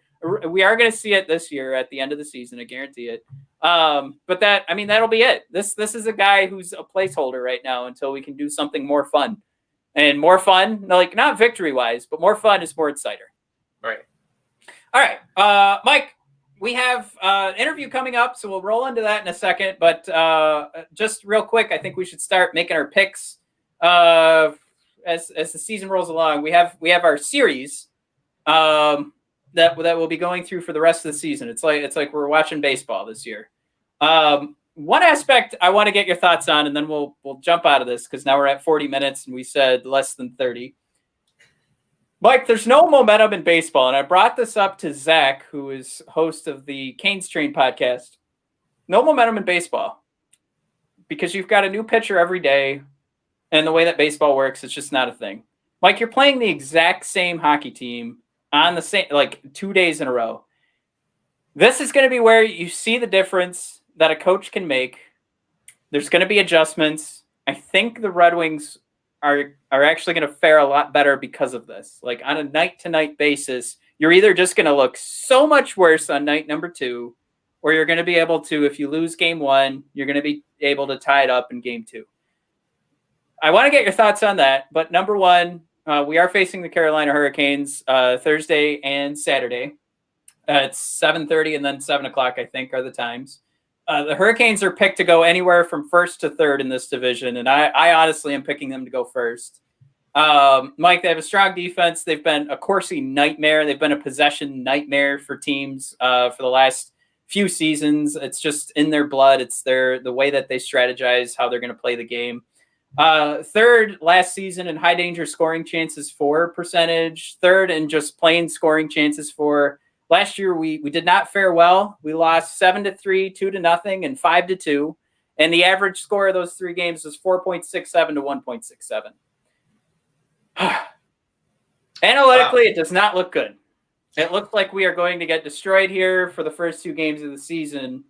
We are going to see it this year at the end of the season. I guarantee it. But that'll be it. This is a guy who's a placeholder right now until we can do something more fun. And more fun, like not victory-wise, but more fun is Moritz Seider. Right. All right. Mike, we have an interview coming up, so we'll roll into that in a second. But just real quick, I think we should start making our picks as the season rolls along. We have our series that we'll be going through for the rest of the season. It's like we're watching baseball this year. One aspect I want to get your thoughts on, and then we'll jump out of this because now we're at 40 minutes and we said less than 30. Mike, there's no momentum in baseball, and I brought this up to Zach, who is host of the Canes Train podcast. No momentum in baseball because you've got a new pitcher every day, and the way that baseball works, it's just not a thing. Mike, you're playing the exact same hockey team on the same, like 2 days in a row. This is going to be where you see the difference that a coach can make. There's going to be adjustments. I think the Red Wings are actually going to fare a lot better because of this. Like on a night-to-night basis, you're either just going to look so much worse on night number 2, or you're going to be able to, if you lose game 1, you're going to be able to tie it up in game 2. I want to get your thoughts on that. But number 1, we are facing the Carolina Hurricanes Thursday and Saturday. It's 7:30 and then 7 o'clock, I think, are the times. The Hurricanes are picked to go anywhere from first to third in this division, and I honestly am picking them to go first. Mike, they have a strong defense. They've been a Corsi nightmare. They've been a possession nightmare for teams for the last few seasons. It's just in their blood. It's the way that they strategize, how they're going to play the game. Third last season in high danger scoring chances for percentage. Third in just plain scoring chances for. Last year, we did not fare well. We lost 7-3, 2-0, and 5-2. And the average score of those 3 games was 4.67 to 1.67. Analytically, It does not look good. It looks like we are going to get destroyed here for the first 2 games of the season.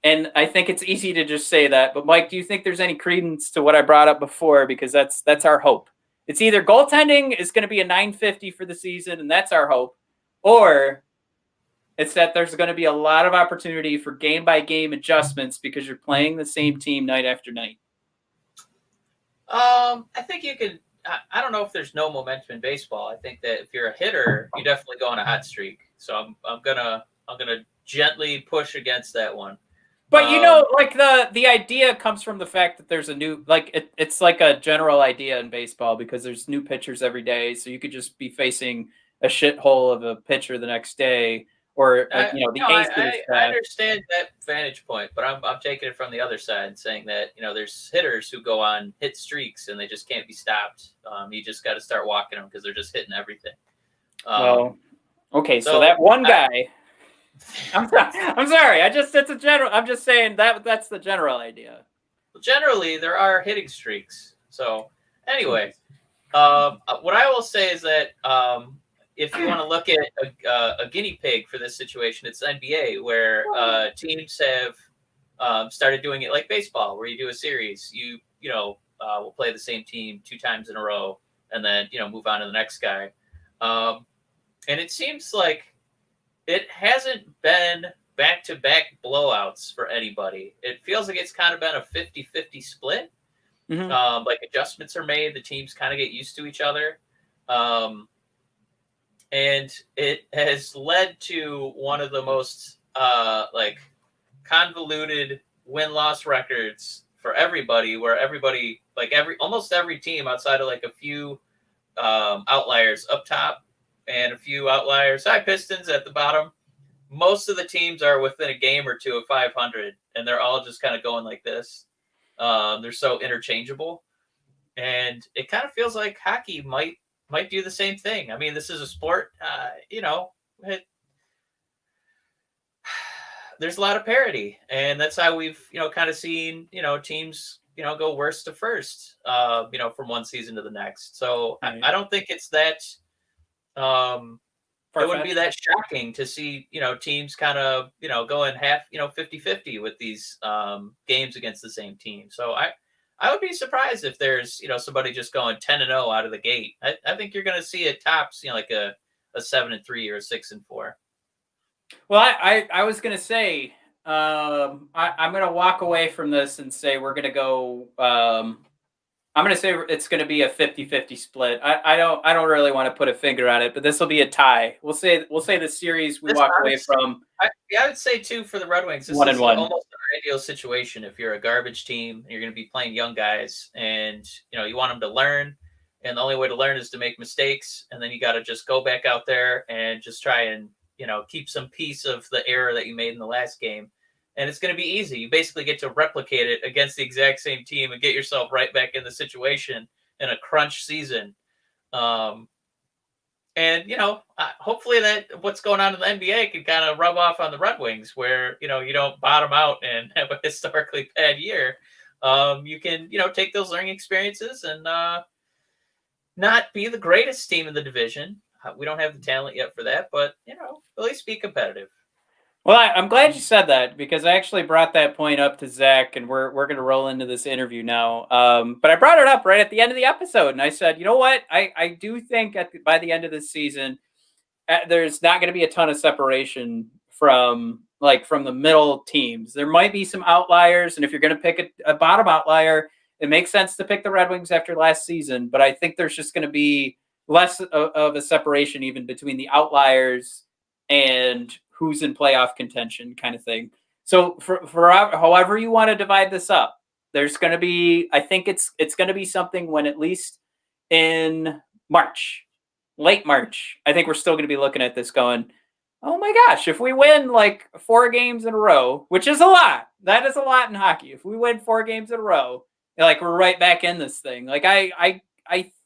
And I think it's easy to just say that. But Mike, do you think there's any credence to what I brought up before? Because that's our hope. It's either goaltending is going to be a .950 for the season, and that's our hope, or it's that there's going to be a lot of opportunity for game-by-game adjustments because you're playing the same team night after night. I think you could. I don't know if there's no momentum in baseball. I think that if you're a hitter, you definitely go on a hot streak. So I'm gonna gently push against that one. But like the idea comes from the fact that there's a new, like it's like a general idea in baseball because there's new pitchers every day. So you could just be facing a shithole of a pitcher the next day, or the ace. I understand that vantage point, but I'm taking it from the other side, saying that there's hitters who go on hit streaks and they just can't be stopped. You just got to start walking them because they're just hitting everything. Okay, so that one guy. I'm sorry. I'm just saying that's the general idea. Generally, there are hitting streaks. So anyway, what I will say is that if you want to look at a guinea pig for this situation, it's NBA, where teams have started doing it like baseball, where you do a series. You will play the same team 2 times in a row, and then move on to the next guy. And it seems like it hasn't been back-to-back blowouts for anybody. It feels like it's kind of been a 50-50 split. Mm-hmm. Like adjustments are made, the teams kind of get used to each other. And it has led to one of the most convoluted win-loss records for everybody, where everybody, almost every team outside of a few outliers up top and a few outliers, Pistons at the bottom, most of the teams are within a game or two of 500, and they're all just kind of going like this. They're so interchangeable, and it kind of feels like hockey might do the same thing. I mean, this is a sport, there's a lot of parity, and that's how we've, kind of seen, teams, go worst to first, from one season to the next. So I don't think it's that, it wouldn't be that shocking to see, teams kind of, going half, 50-50 with these games against the same team. So I would be surprised if there's, somebody just going 10-0 out of the gate. I think you're going to see it tops, like a 7-3 or a 6-4. Well, I was going to say, I'm going to walk away from this and say we're going to go. I'm going to say it's going to be a 50-50 split. I don't really want to put a finger on it, but this will be a tie. We'll say the series we walk away from. I would say too for the Red Wings, this is almost an ideal situation if you're a garbage team and you're going to be playing young guys, and you want them to learn, and the only way to learn is to make mistakes, and then you got to just go back out there and just try and keep some piece of the error that you made in the last game. And it's going to be easy. You basically get to replicate it against the exact same team and get yourself right back in the situation in a crunch season. And, hopefully that what's going on in the NBA can kind of rub off on the Red Wings, where, you don't bottom out and have a historically bad year. You can, take those learning experiences and not be the greatest team in the division. We don't have the talent yet for that, but, at least be competitive. Well, I'm glad you said that, because I actually brought that point up to Zach, and we're going to roll into this interview now. But I brought it up right at the end of the episode, and I said, you know what? I do think by the end of this season, there's not going to be a ton of separation from the middle teams. There might be some outliers, and if you're going to pick a bottom outlier, it makes sense to pick the Red Wings after last season. But I think there's just going to be less of a separation even between the outliers and who's in playoff contention kind of thing. So for however you want to divide this up, there's going to be, I think it's going to be something when at least in March, late March, I think we're still going to be looking at this going, oh my gosh, if we win 4 games in a row, which is a lot, that is a lot in hockey. If we win 4 games in a row, we're right back in this thing. I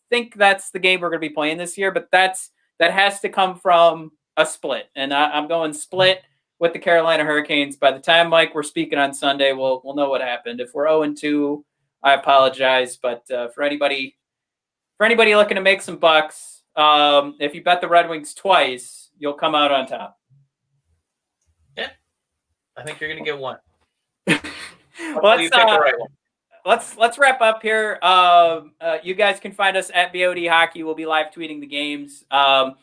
think that's the game we're going to be playing this year, but that has to come from a split, and I'm going split with the Carolina Hurricanes. By the time, Mike, we're speaking on Sunday, we'll know what happened. If we're 0-2, I apologize, but for anybody looking to make some bucks, if you bet the Red Wings twice, you'll come out on top. Yeah, I think you're gonna get one. Well, you pick the right one. Let's wrap up here. You guys can find us at BOD Hockey. We'll be live tweeting the games. I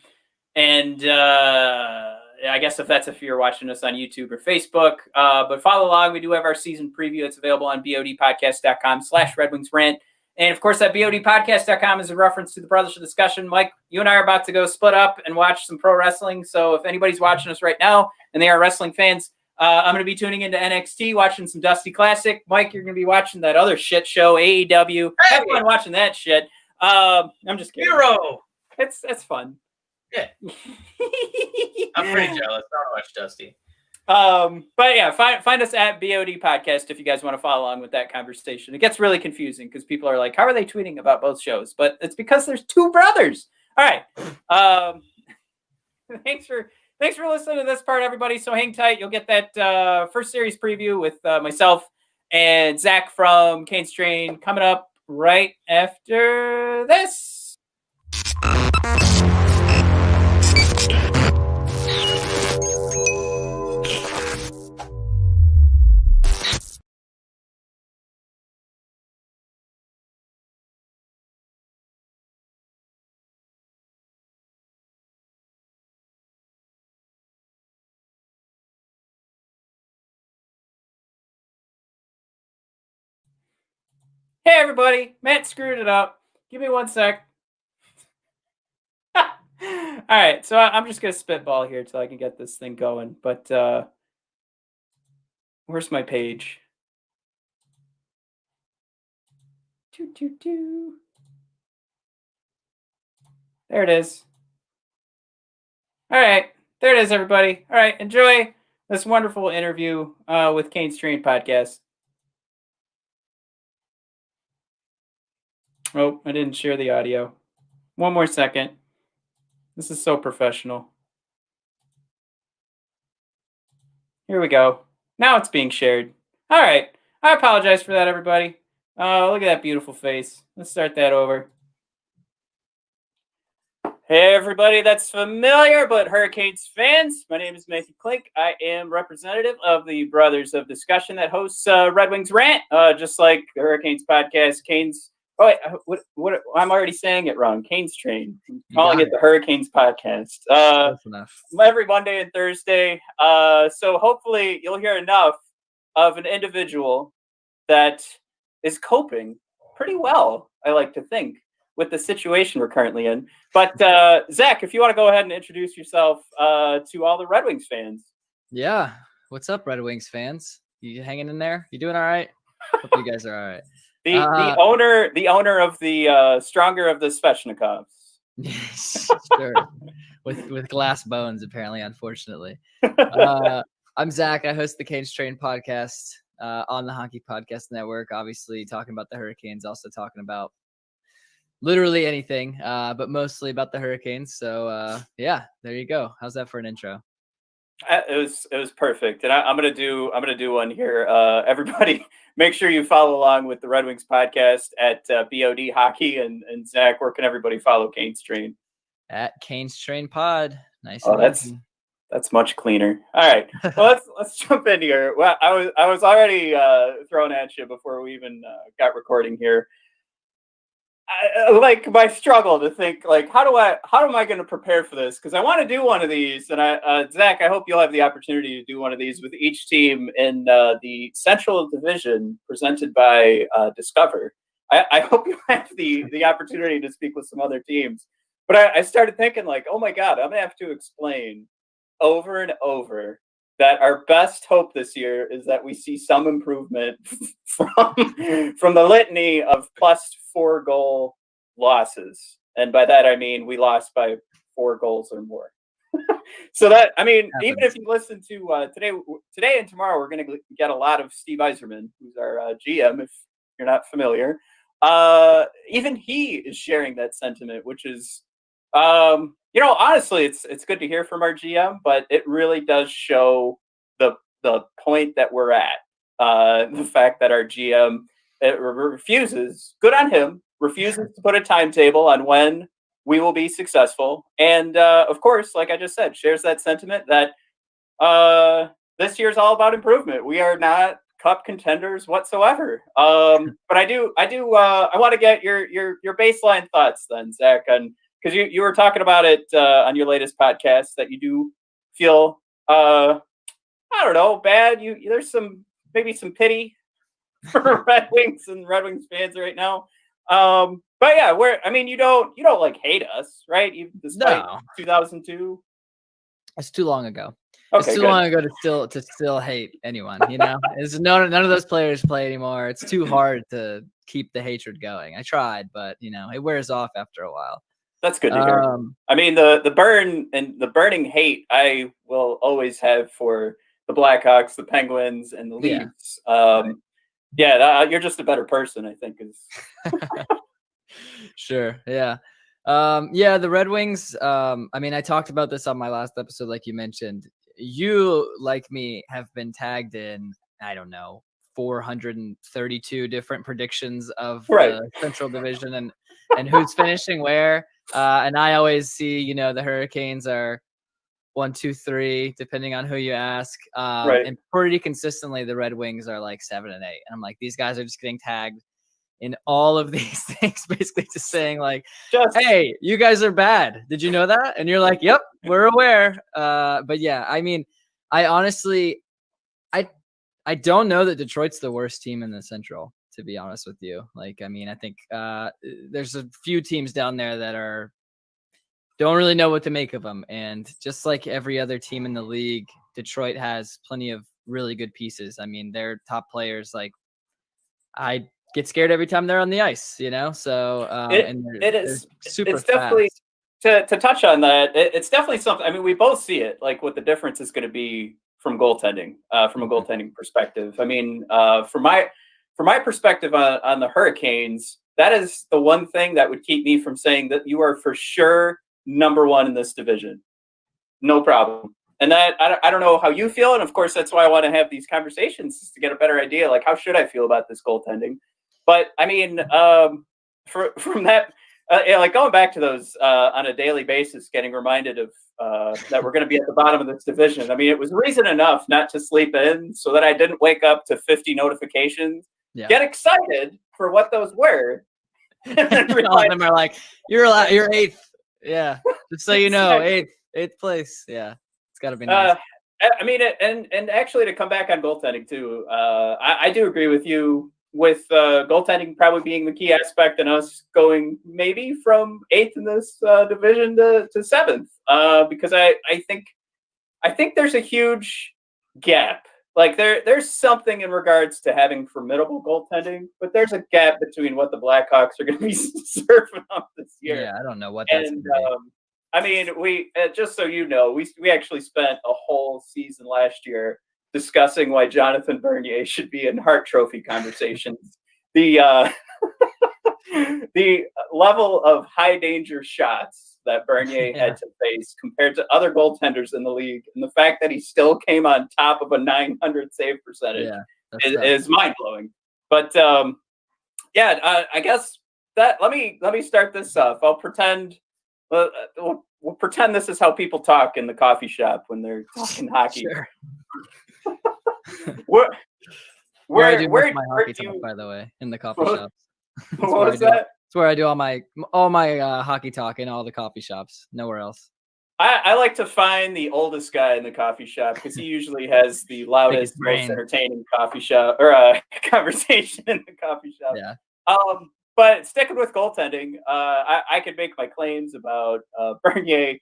guess if you're watching us on YouTube or Facebook, but follow along. We do have our season preview. It's available on bodpodcast.com/Red Wings Rant. And of course, that bodpodcast.com is a reference to the Brothers of Discussion. Mike, you and I are about to go split up and watch some pro wrestling. So if anybody's watching us right now and they are wrestling fans, I'm going to be tuning into NXT, watching some Dusty Classic. Mike, you're going to be watching that other shit show, AEW. Hey! Have fun watching that shit. I'm just kidding. Hero. It's fun. Yeah. I'm pretty jealous. I don't watch Dusty. But yeah, find us at BOD Podcast if you guys want to follow along with that conversation. It gets really confusing because people are like, how are they tweeting about both shows? But it's because there's two brothers. All right. Thanks for listening to this part, everybody. So hang tight. You'll get that first series preview with myself and Zach from Canes Train coming up right after this. Hey, everybody. Matt screwed it up. Give me 1 sec. All right. So I'm just going to spitball here until I can get this thing going. But where's my page? There it is. All right. There it is, everybody. All right. Enjoy this wonderful interview with Canes Train Podcast. Oh, I didn't share the audio. 1 more second. This is so professional. Here we go. Now it's being shared. All right. I apologize for that, everybody. Look at that beautiful face. Let's start that over. Hey, everybody that's familiar but Hurricanes fans. My name is Matthew Klink. I am representative of the Brothers of Discussion that hosts Red Wings Rant, just like the Hurricanes podcast, Canes. Oh, wait, what? I'm already saying it wrong. Canes Train. I'm calling it the Hurricanes podcast. That's enough. Every Monday and Thursday. So hopefully you'll hear enough of an individual that is coping pretty well, I like to think, with the situation we're currently in. But Zach, if you want to go ahead and introduce yourself to all the Red Wings fans. Yeah. What's up, Red Wings fans? You hanging in there? You doing all right? Hope you guys are all right. The owner of the stronger of the Svechnikovs. Sure. With glass bones, apparently, unfortunately. I'm Zach. I host the Canes Train podcast on the Hockey Podcast Network. Obviously, talking about the Hurricanes, also talking about literally anything, but mostly about the Hurricanes. So yeah, there you go. How's that for an intro? It was perfect, and I'm gonna do one here. Everybody, make sure you follow along with the Red Wings podcast at BOD Hockey, and Zach, where can everybody follow Canes Train? At Canes Train Pod. Nice. Oh, that's much cleaner. All right, well, let's jump in here. Well, I was already thrown at you before we even got recording here. Like my struggle to think, like, how am I going to prepare for this? Because I want to do one of these, and Zach, I hope you'll have the opportunity to do one of these with each team in the Central Division presented by Discover. I hope you have the opportunity to speak with some other teams. But I started thinking, like, oh my God, I'm going to have to explain over and over that our best hope this year is that we see some improvement from the litany of +4 goal losses. And by that, I mean, we lost by 4 goals or more. So that, I mean, even if you listen to today and tomorrow, we're going to get a lot of Steve Yzerman, who's our GM, if you're not familiar. Even he is sharing that sentiment, which is, honestly, it's good to hear from our GM, but it really does show the point that we're at. The fact that our GM refuses, good on him, refuses to put a timetable on when we will be successful. And of course, like I just said, shares that sentiment that this year's all about improvement. We are not cup contenders whatsoever. But I want to get your baseline thoughts then, Zach, on because you were talking about it on your latest podcast that you do feel I don't know bad. There's maybe some pity for Red Wings and Red Wings fans right now. But yeah, you don't like hate us, right? Even despite 2002. It's too long ago. Okay, it's too long ago to still hate anyone. It's none of those players play anymore. It's too hard to keep the hatred going. I tried, but it wears off after a while. That's good to hear. The burn and the burning hate I will always have for the Blackhawks, the Penguins, and the Leafs. You're just a better person, I think. Sure. Yeah. The Red Wings. I talked about this on my last episode, like you mentioned. You, like me, have been tagged in, I don't know, 432 different predictions of the Central Division and who's finishing where. And I always see, the Hurricanes are 1, 2, 3, depending on who you ask. And pretty consistently, the Red Wings are like 7 and 8. And I'm like, these guys are just getting tagged in all of these things, basically just saying like, hey, you guys are bad. Did you know that? And you're like, yep, we're aware. But yeah, I honestly, I don't know that Detroit's the worst team in the Central, to be honest with you. I think there's a few teams down there that don't really know what to make of them. And just like every other team in the league, Detroit has plenty of really good pieces. Their top players, I get scared every time they're on the ice, So it's super definitely fast. To touch on that. It's definitely something. We both see it, like what the difference is going to be from goaltending, from a goaltending perspective. From my perspective on the Hurricanes, that is the one thing that would keep me from saying that you are for sure number one in this division. No problem. And that I don't know how you feel, and of course that's why I want to have these conversations to get a better idea. Like, how should I feel about this goaltending? But from that, going back to those on a daily basis, getting reminded of that we're going to be at the bottom of this division. It was reason enough not to sleep in, so that I didn't wake up to 50 notifications. Yeah. Get excited for what those were. All of them are like, you're 8th. Yeah, just so you know, 8th place. Yeah, it's got to be nice. And actually to come back on goaltending too, I do agree with you with goaltending probably being the key aspect and us going maybe from 8th in this division to 7th, because I think there's a huge gap. Like there's something in regards to having formidable goaltending, but there's a gap between what the Blackhawks are going to be surfing up this year. Yeah, I don't know what that's going to be. We just so you know, we actually spent a whole season last year discussing why Jonathan Bernier should be in Hart Trophy conversations. The level of high danger shots that Bernier had to face compared to other goaltenders in the league, and the fact that he still came on top of a 900 save percentage is mind blowing. But I guess that let me start this off. I'll pretend. We'll pretend this is how people talk in the coffee shop when they're talking hockey. Sure. Where I do my hockey talk, by the way, in the coffee shops. What was that? That's where I do all my hockey talk in all the coffee shops. Nowhere else. I like to find the oldest guy in the coffee shop because he usually has the loudest, most entertaining coffee shop or conversation in the coffee shop. Yeah. But sticking with goaltending, I could make my claims about Bernier.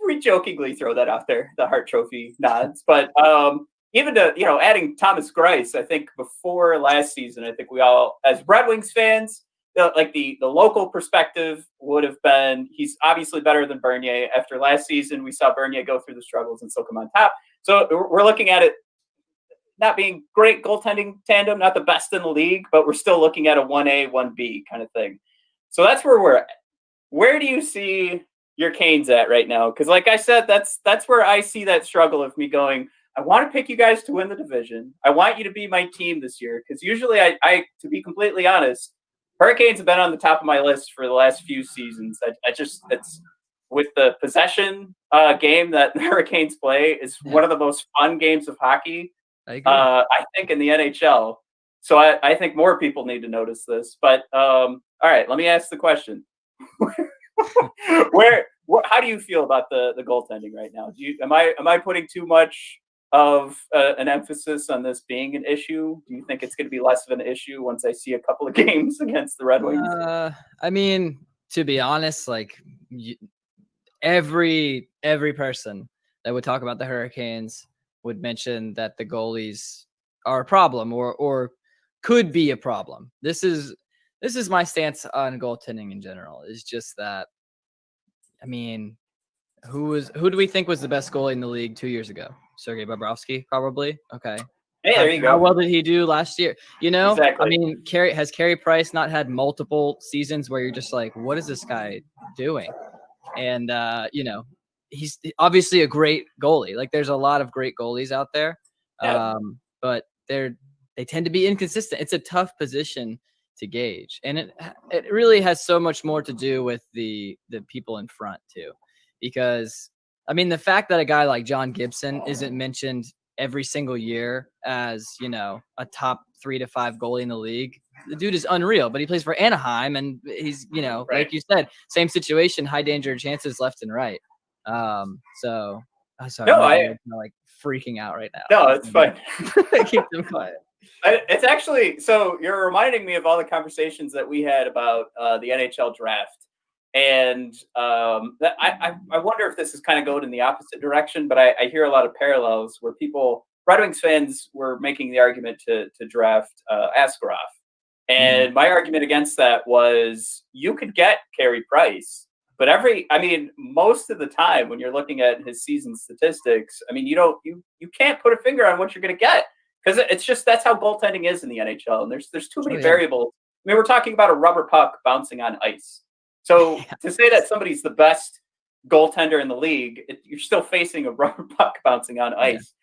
We jokingly throw that out there, the Hart Trophy nods. But even to adding Thomas Greiss, I think before last season, I think we all, as Red Wings fans, the local perspective would have been he's obviously better than Bernier. After last season, we saw Bernier go through the struggles and still come on top. So we're looking at it not being great goaltending tandem, not the best in the league, but we're still looking at a 1A, 1B kind of thing. So that's where we're at. Where do you see your Canes at right now? Because like I said, that's where I see that struggle of me going, I want to pick you guys to win the division. I want you to be my team this year. Because usually I, to be completely honest, Hurricanes have been on the top of my list for the last few seasons. I just it's with the possession game that the Hurricanes play is one of the most fun games of hockey. I agree. I think in the NHL. So I think more people need to notice this. But all right, let me ask the question: how do you feel about the goaltending right now? Am I putting too much of an emphasis on this being an issue? Do you think it's going to be less of an issue once I see a couple of games against the Red Wings? I mean, to be honest, like every person that would talk about the Hurricanes would mention that the goalies are a problem or could be a problem. This is my stance on goaltending in general. Is just that, I mean, who do we think was the best goalie in the league 2 years ago? Sergei Bobrovsky, probably. Okay. Hey, there you go. How well did he do last year? Exactly. I mean, has Carey Price not had multiple seasons where you're just like, what is this guy doing? And he's obviously a great goalie. Like, there's a lot of great goalies out there, but they tend to be inconsistent. It's a tough position to gauge, and it really has so much more to do with the people in front too, because I mean, the fact that a guy like John Gibson isn't mentioned every single year as, a top 3 to 5 goalie in the league, the dude is unreal. But he plays for Anaheim, and he's, Right. like you said, same situation, high danger chances left and right. So I'm sorry, I'm like freaking out right now. No, it's fine. Keep them quiet. It's actually, so you're reminding me of all the conversations that we had about the NHL draft. And I wonder if this is kind of going in the opposite direction, but I hear a lot of parallels where Red Wings fans were making the argument to draft Askarov. And my argument against that was you could get Carey Price, but most of the time when you're looking at his season statistics, I mean, you can't put a finger on what you're going to get, because it's just, that's how goaltending is in the NHL. And there's too many variables. I mean, we're talking about a rubber puck bouncing on ice. So to say that somebody's the best goaltender in the league, you're still facing a rubber puck bouncing on ice.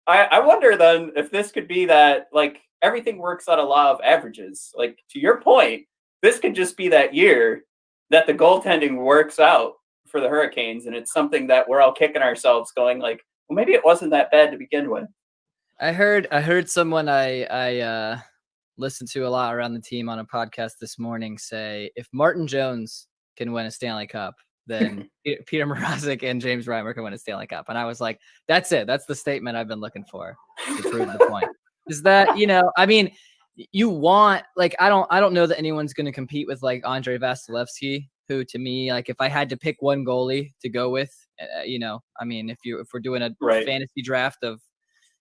I wonder then if this could be that, like, everything works on a law of averages. Like, to your point, this could just be that year that the goaltending works out for the Hurricanes, and it's something that we're all kicking ourselves going like, well, maybe it wasn't that bad to begin with. I heard someone I listened to a lot around the team on a podcast this morning say, if Martin Jones can win a Stanley Cup, then Peter Mrazek and James Reimer can win a Stanley Cup. And I was like, that's it. That's the statement I've been looking for to prove the point. Is that, I mean, you want, like, I don't know that anyone's going to compete with like Andrei Vasilevsky, who, to me, like, if I had to pick one goalie to go with, I mean, if we're doing a fantasy draft of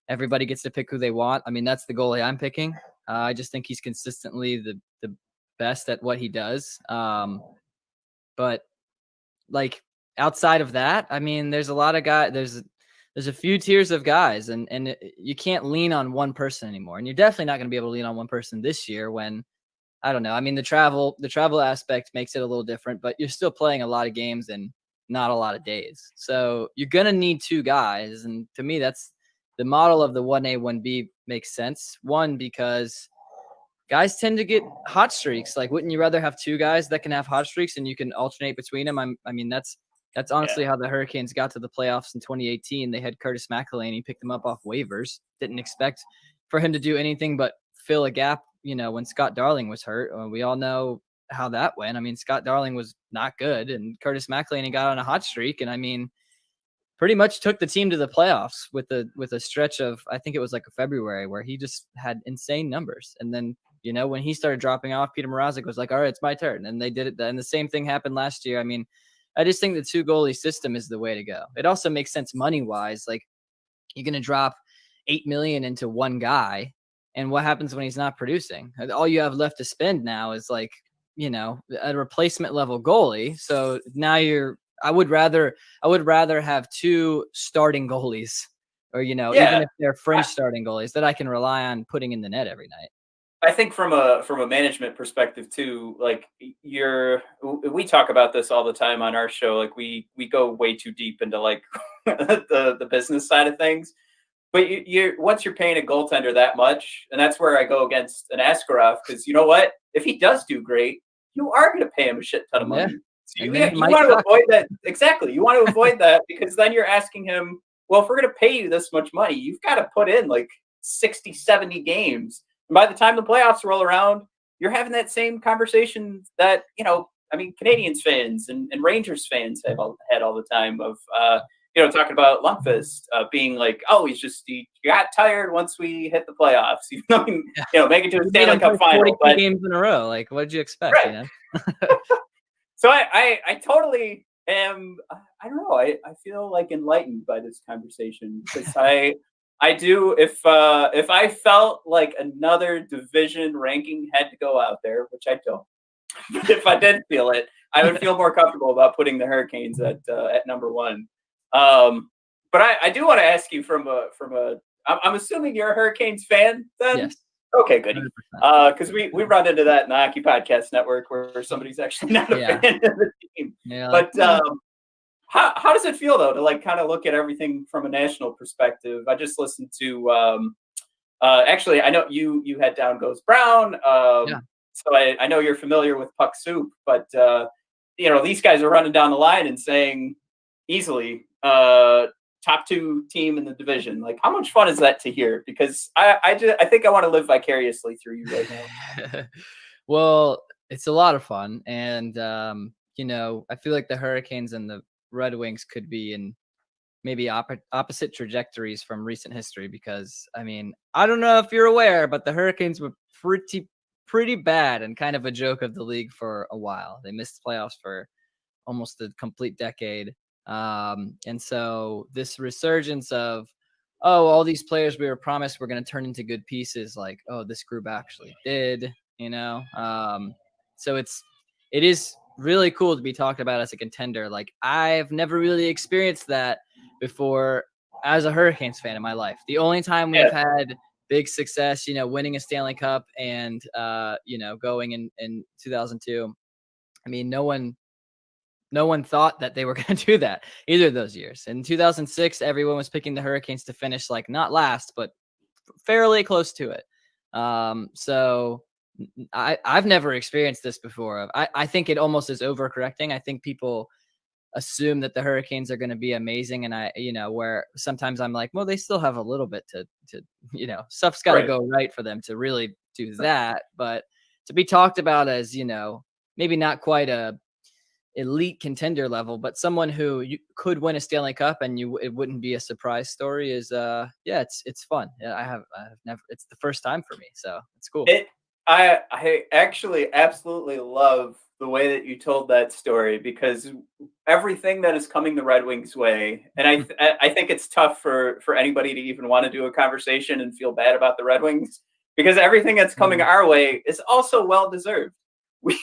everybody gets to pick who they want, I mean, that's the goalie I'm picking. I just think he's consistently the best at what he does. But like, outside of that, I mean, there's a lot of guys. There's a few tiers of guys, and you can't lean on one person anymore. And you're definitely not going to be able to lean on one person this year when, I don't know. I mean, the travel aspect makes it a little different, but you're still playing a lot of games and not a lot of days. So you're going to need 2 guys. And to me, that's the model of the 1A, 1B makes sense. One, because guys tend to get hot streaks. Like, wouldn't you rather have 2 guys that can have hot streaks and you can alternate between them? I mean, that's honestly how the Hurricanes got to the playoffs in 2018. They had Curtis McElhinney, picked him up off waivers. Didn't expect for him to do anything but fill a gap, when Scott Darling was hurt. We all know how that went. I mean, Scott Darling was not good, and Curtis McElhinney got on a hot streak, and I mean, pretty much took the team to the playoffs with a stretch of, I think it was like a February, where he just had insane numbers. And then, when he started dropping off, Peter Mrazek was like, all right, it's my turn. And they did it. And the same thing happened last year. I mean, I just think the 2 goalie system is the way to go. It also makes sense money wise. Like, you're going to drop $8 million into one guy, and what happens when he's not producing? All you have left to spend now is like, a replacement level goalie. So now I would rather have 2 starting goalies, or, even if they're fringe starting goalies, that I can rely on putting in the net every night. I think from a management perspective too, like, we talk about this all the time on our show. Like, we go way too deep into like the business side of things. But you're once you're paying a goaltender that much, and that's where I go against an Askarov, because you know what? If he does do great, you are going to pay him a shit ton of money. So you want to avoid that. Exactly. You want to avoid that, because then you're asking him, well, if we're going to pay you this much money, you've got to put in like 60, 70 games. And by the time the playoffs roll around, you're having that same conversation that, Canadians fans and Rangers fans have had all the time of, talking about Lundqvist being like, oh, he got tired once we hit the playoffs, even though, make it to a Stanley Cup final. 40 games in a row. Like, what did you expect? Right. So I totally am. I don't know. I feel like enlightened by this conversation, because I do. If I felt like another division ranking had to go out there, which I don't, but if I did feel it, I would feel more comfortable about putting the Hurricanes at number one. But I do want to ask you from a. I'm assuming you're a Hurricanes fan then. Yes. Okay, good. Because we run into that in the Hockey Podcast Network, where somebody's actually not a fan of the team. Yeah, but how does it feel though to like kind of look at everything from a national perspective? I just listened to actually, I know you had Down Goes Brown. So I know you're familiar with Puck Soup, but these guys are running down the line and saying easily top 2 team in the division. Like, how much fun is that to hear? Because I think I want to live vicariously through you right now. Well, it's a lot of fun, and I feel like the Hurricanes and the Red Wings could be in maybe opposite trajectories from recent history, because I don't know if you're aware, but the Hurricanes were pretty bad and kind of a joke of the league for a while. They missed the playoffs for almost a complete decade. And so this resurgence of, all these players we were promised were going to turn into good pieces, like, this group actually did, so it is really cool to be talked about as a contender. Like, I've never really experienced that before as a Hurricanes fan in my life. The only time we've had big success, winning a Stanley Cup and, going in 2002, no one thought that they were going to do that either of those years. In 2006, everyone was picking the Hurricanes to finish like not last, but fairly close to it. So I've never experienced this before. I think it almost is overcorrecting. I think people assume that the Hurricanes are going to be amazing. And where sometimes I'm like, well, they still have a little bit to stuff's got to go right for them to really do that. But to be talked about as, maybe not quite a elite contender level, but someone who you could win a Stanley Cup and it wouldn't be a surprise story is it's fun. I've never, it's the first time for me, so it's cool. I actually absolutely love the way that you told that story, because everything that is coming the Red Wings way, and I think it's tough for anybody to even want to do a conversation and feel bad about the Red Wings, because everything that's coming our way is also well deserved. Like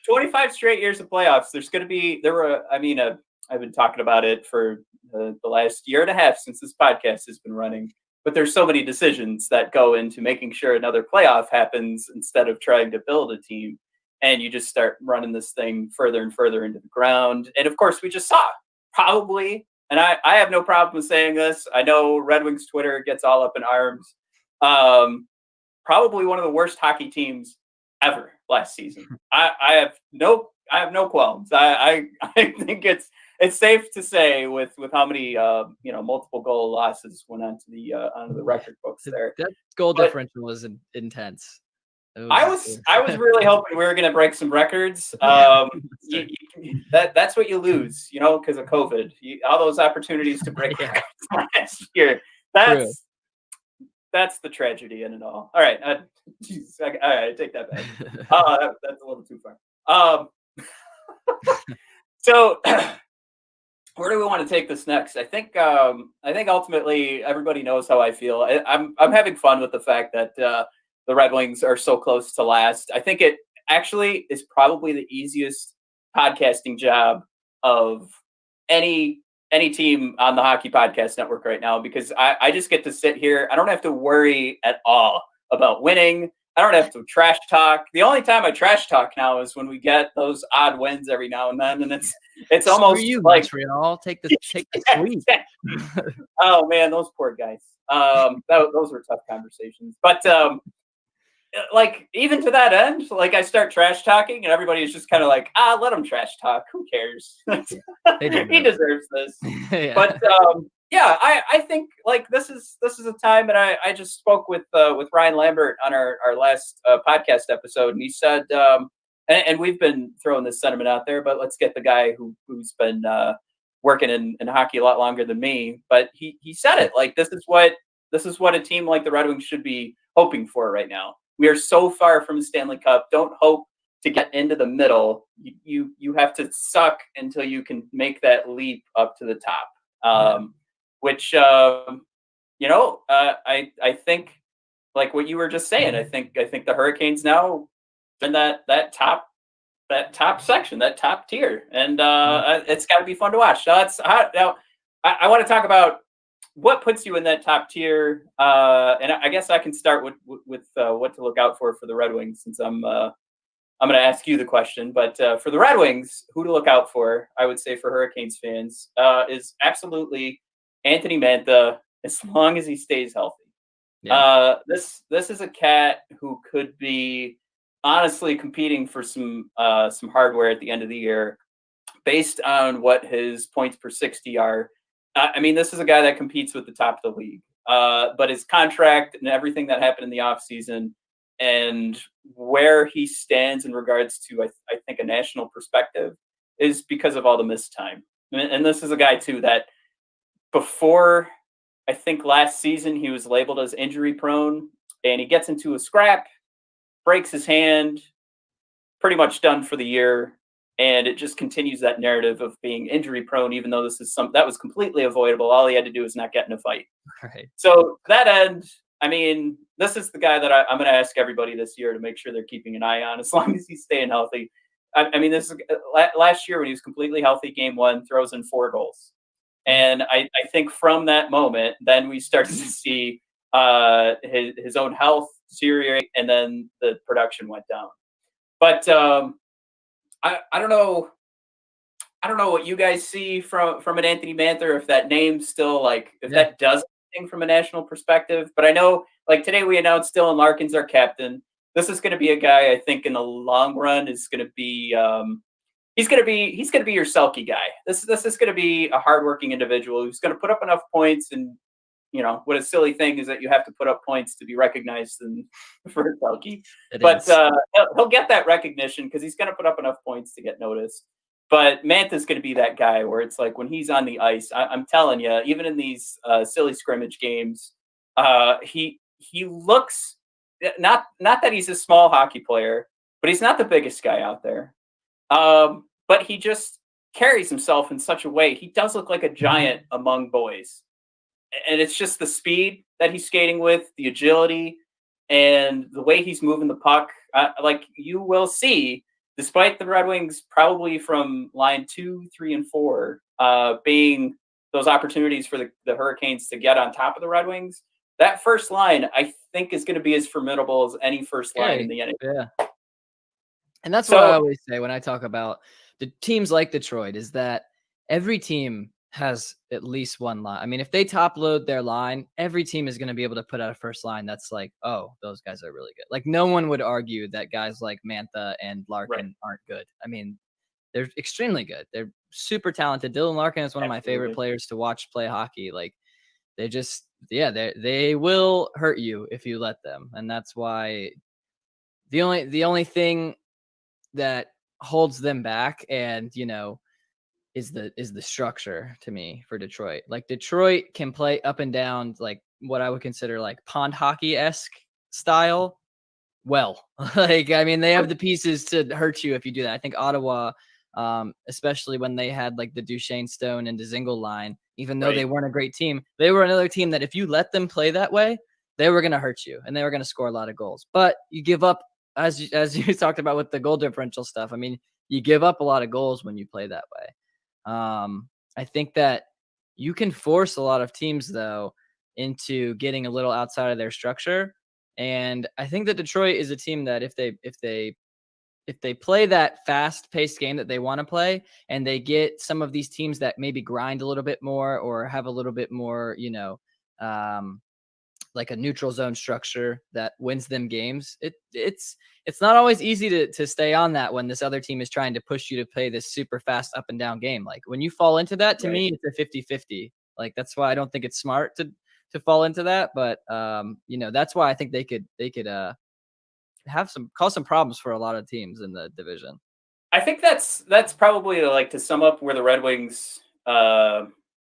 25 straight years of playoffs. I've been talking about it for the last year and a half since this podcast has been running, but there's so many decisions that go into making sure another playoff happens instead of trying to build a team. And you just start running this thing further and further into the ground. And of course, we just saw probably, and I have no problem with saying this, I know Red Wings Twitter gets all up in arms, probably one of the worst hockey teams ever last season. I have no qualms. I think it's safe to say with how many multiple goal losses went onto the record books there. That goal differential was intense. I was really hoping we were going to break some records. That's what you lose, because of COVID. All those opportunities to break records last year. That's the tragedy in it all. All right. All right, I take that back. That's a little too far. So where do we want to take this next? I think ultimately everybody knows how I feel. I'm having fun with the fact that the Red Wings are so close to last. I think it actually is probably the easiest podcasting job of any team on the Hockey Podcast Network right now, because I just get to sit here. I don't have to worry at all about winning. I don't have to trash talk. The only time I trash talk now is when we get those odd wins every now and then, and it's almost you, like Montreal. Take the sweep. exactly. Oh man, those poor guys. Those were tough conversations. But like even to that end, like I start trash talking, and everybody is just kind of like, let him trash talk. Who cares? He deserves this. Yeah. But yeah, I think like this is a time, and I just spoke with Ryan Lambert on our last podcast episode, and he said, and we've been throwing this sentiment out there, but let's get the guy who's been working in hockey a lot longer than me. But he said it, like this is what a team like the Red Wings should be hoping for right now. We are so far from the Stanley Cup. Don't hope to get into the middle. You have to suck until you can make that leap up to the top. Which I think, like what you were just saying, I think the Hurricanes now in that top section, that top tier, and it's got to be fun to watch. Now I want to talk about what puts you in that top tier, and I guess I can start with what to look out for the Red Wings, since I'm going to ask you the question. But for the Red Wings, who to look out for, I would say for Hurricanes fans, is absolutely Anthony Mantha, as long as he stays healthy. Yeah. This is a cat who could be honestly competing for some hardware at the end of the year, based on what his points per 60 are. I mean, this is a guy that competes with the top of the league. But his contract and everything that happened in the offseason and where he stands in regards to, I think, a national perspective is because of all the missed time. And this is a guy, too, that before, I think last season, he was labeled as injury prone, and he gets into a scrap, breaks his hand, pretty much done for the year. And it just continues that narrative of being injury prone, even though this is that was completely avoidable. All he had to do was not get in a fight. Right. So to that end, I mean, this is the guy that I'm going to ask everybody this year to make sure they're keeping an eye on, as long as he's staying healthy. I mean, this is last year when he was completely healthy, game 1, throws in 4 goals. And I think from that moment, then we started to see his own health deteriorate, and then the production went down. But I don't know what you guys see from an Anthony Mantha, or if that name still, like, if that does anything from a national perspective. But I know, like, today we announced Dylan Larkin's our captain. This is going to be a guy, I think, in the long run is going to be he's going to be your Selke guy. This is going to be a hardworking individual who's going to put up enough points. And you know what a silly thing is that you have to put up points to be recognized for Selke. But he'll get that recognition because he's going to put up enough points to get noticed. But Mantha's going to be that guy where it's like when he's on the ice, I'm telling you, even in these silly scrimmage games, he looks not that he's a small hockey player, but he's not the biggest guy out there. But he just carries himself in such a way. He does look like a giant among boys. And it's just the speed that he's skating with, the agility, and the way he's moving the puck. Like you will see, despite the Red Wings probably from line 2, 3, and 4 being those opportunities for the Hurricanes to get on top of the Red Wings, that first line, I think, is going to be as formidable as any first line in the NHL. Yeah. And that's what I always say when I talk about the teams like Detroit, is that every team has at least one line. I mean, if they top load their line, every team is going to be able to put out a first line that's like, oh, those guys are really good. Like, no one would argue that guys like Mantha and Larkin aren't good. I mean, they're extremely good. They're super talented. Dylan Larkin is one of my favorite players to watch play hockey. Like, they just, they will hurt you if you let them. And that's why the only thing that holds them back, and is the structure to me for Detroit. Like, Detroit can play up and down, like what I would consider like pond hockey-esque style. Well, like, I mean, they have the pieces to hurt you if you do that. I think Ottawa, especially when they had like the Duchesne, Stone, and Dzingel line, even though they weren't a great team, they were another team that if you let them play that way, they were going to hurt you and they were going to score a lot of goals. But you give up, as you talked about with the goal differential stuff. I mean, you give up a lot of goals when you play that way. I think that you can force a lot of teams, though, into getting a little outside of their structure. And I think that Detroit is a team that if they play that fast-paced game that they want to play, and they get some of these teams that maybe grind a little bit more or have a little bit more, like a neutral zone structure that wins them games, it's not always easy to stay on that when this other team is trying to push you to play this super fast up and down game. Like when you fall into that, to me, it's a 50-50. Like that's why I don't think it's smart to fall into that. But that's why I think they could cause some problems for a lot of teams in the division. I think that's probably like to sum up where the Red Wings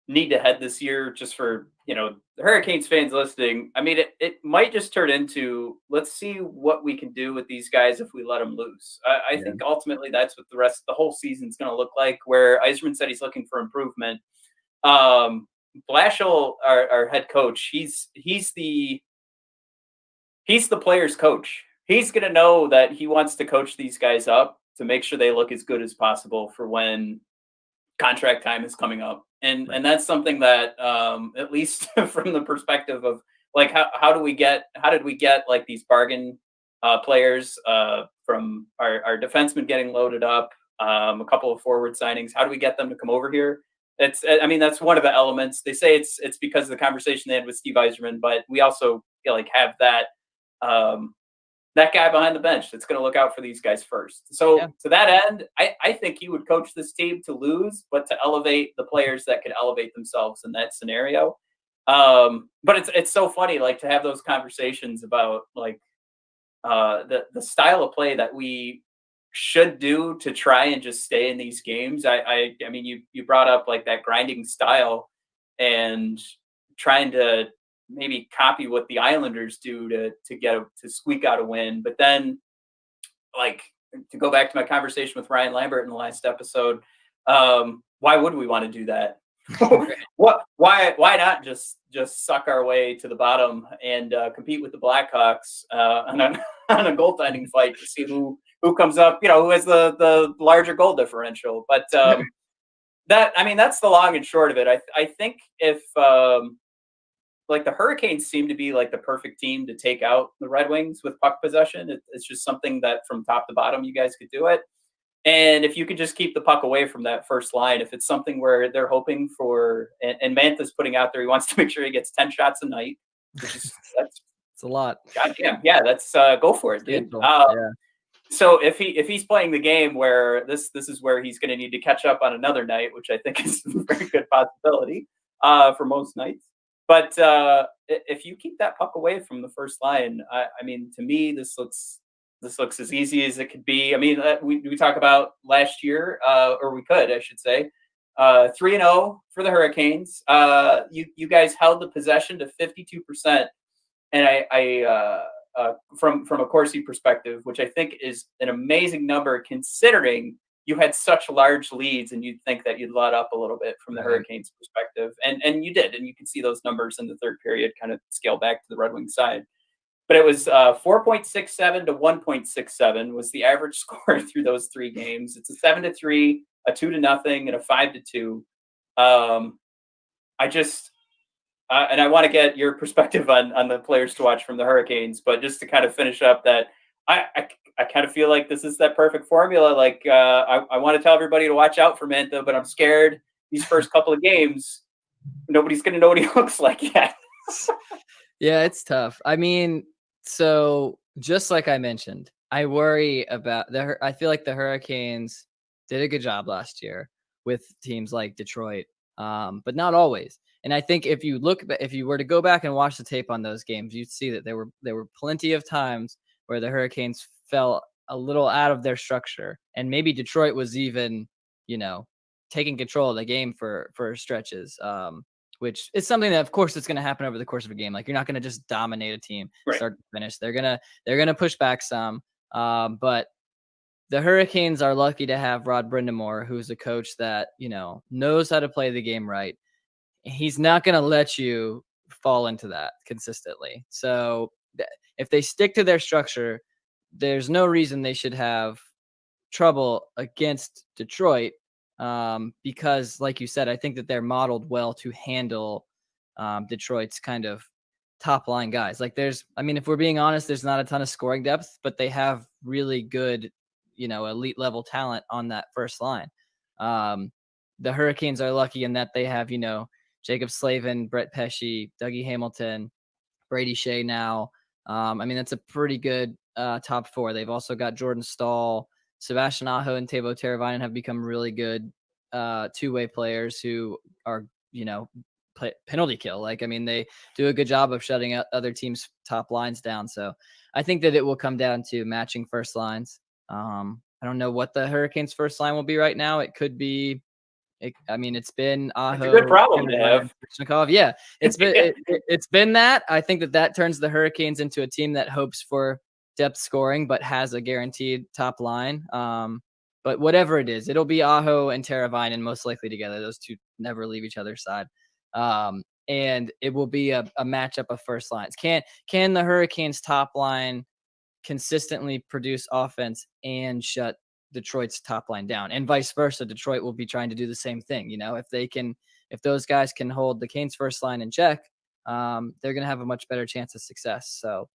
need to head this year, just for the Hurricanes fans listening. I mean, it might just turn into, let's see what we can do with these guys if we let them loose. I think ultimately that's what the whole season's going to look like, where Yzerman said he's looking for improvement. Blashill, our head coach, he's the player's coach. He's going to know that he wants to coach these guys up to make sure they look as good as possible for when contract time is coming up. And that's something that, at least from the perspective of like, how did we get like these bargain players from our defensemen getting loaded up, a couple of forward signings? How do we get them to come over here? That's one of the elements. They say it's because of the conversation they had with Steve Yzerman, but we also have that guy behind the bench that's going to look out for these guys first. So to that end, I think he would coach this team to lose, but to elevate the players that could elevate themselves in that scenario. But it's so funny, like, to have those conversations about like the style of play that we should do to try and just stay in these games. I mean, you brought up like that grinding style and trying to maybe copy what the Islanders do to squeak out a win. But then, like, to go back to my conversation with Ryan Lambert in the last episode, why would we want to do that? Why not just suck our way to the bottom and compete with the Blackhawks on a goaltending fight to see who comes up, who has the larger goal differential. But that's the long and short of it. I think if like the Hurricanes seem to be like the perfect team to take out the Red Wings with puck possession. It's just something that from top to bottom, you guys could do it. And if you could just keep the puck away from that first line, if it's something where they're hoping for, and Mantha's putting out there, he wants to make sure he gets 10 shots a night, which is, that's a lot. Goddamn. Yeah. That's go for it, dude. So if he's playing the game where this is where he's going to need to catch up on another night, which I think is a very good possibility for most nights. But if you keep that puck away from the first line, I mean, to me, this looks as easy as it could be. I mean, we talk about last year, or we could, I should say, 3-0 for the Hurricanes. You guys held the possession to 52%, and I from a Corsi perspective, which I think is an amazing number considering you had such large leads, and you'd think that you'd let up a little bit from the Hurricanes perspective. And you did, and you can see those numbers in the third period kind of scale back to the Red Wings side. But it was 4.67 to 1.67 was the average score through those three games. It's a 7-3, a 2-0, and a 5-2. And I want to get your perspective on the players to watch from the Hurricanes, but just to kind of finish up that, I kind of feel like this is that perfect formula. Like, I want to tell everybody to watch out for Mantha, but I'm scared these first couple of games, nobody's going to know what he looks like yet. Yeah, it's tough. I mean, so just like I mentioned, I worry about I feel like the Hurricanes did a good job last year with teams like Detroit, but not always. And I think if you were to go back and watch the tape on those games, you'd see that there were plenty of times where the Hurricanes fell a little out of their structure, and maybe Detroit was even, taking control of the game for stretches. Which is something that, of course, it's going to happen over the course of a game. Like, you're not going to just dominate a team start to finish. They're gonna push back some. But the Hurricanes are lucky to have Rod Brindamore, who's a coach that knows how to play the game right. He's not going to let you fall into that consistently. So if they stick to their structure, there's no reason they should have trouble against Detroit. Because, like you said, I think that they're modeled well to handle Detroit's kind of top line guys. Like if we're being honest, there's not a ton of scoring depth, but they have really good, elite level talent on that first line. The Hurricanes are lucky in that they have, Jacob Slavin, Brett Pesce, Dougie Hamilton, Brady Shea now. That's a pretty good top four. They've also got Jordan Stahl, Sebastian Aho, and Teuvo Teravainen have become really good two-way players who are, penalty kill. They do a good job of shutting out other teams' top lines down. So I think that it will come down to matching first lines. I don't know what the Hurricanes' first line will be right now. It could be. It's been Aho. It's a good problem to have. Yeah, it's been that. I think that turns the Hurricanes into a team that hopes for depth scoring, but has a guaranteed top line. But whatever it is, it'll be Aho and Teravainen most likely together. Those two never leave each other's side. And it will be a matchup of first lines. Can the Hurricanes top line consistently produce offense and shut Detroit's top line down, and vice versa? Detroit will be trying to do the same thing. If those guys can hold the Canes first line in check, they're going to have a much better chance of success. So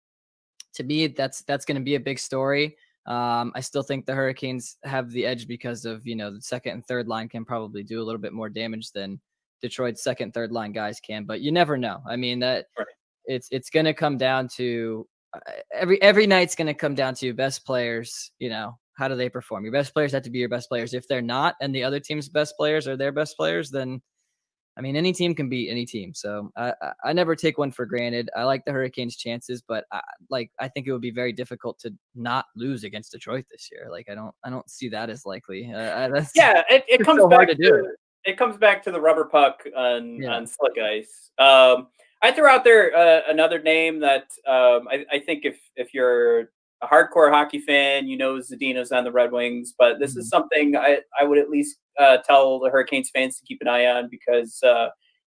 to me, that's going to be a big story. I still think the Hurricanes have the edge because of, the second and third line can probably do a little bit more damage than Detroit's second, third line guys can, but you never know. Right. It's going to come down to every night's going to come down to best players, how do they perform? Your best players have to be your best players. If they're not, and the other team's best players are their best players, then, any team can beat any team. So I never take one for granted. I like the Hurricanes' chances, but I think it would be very difficult to not lose against Detroit this year. I don't see that as likely. It comes so back it comes back to the rubber puck on slick ice. I threw out there another name that I think if you're a hardcore hockey fan, Zadina's on the Red Wings, but this is something I would at least tell the Hurricanes fans to keep an eye on because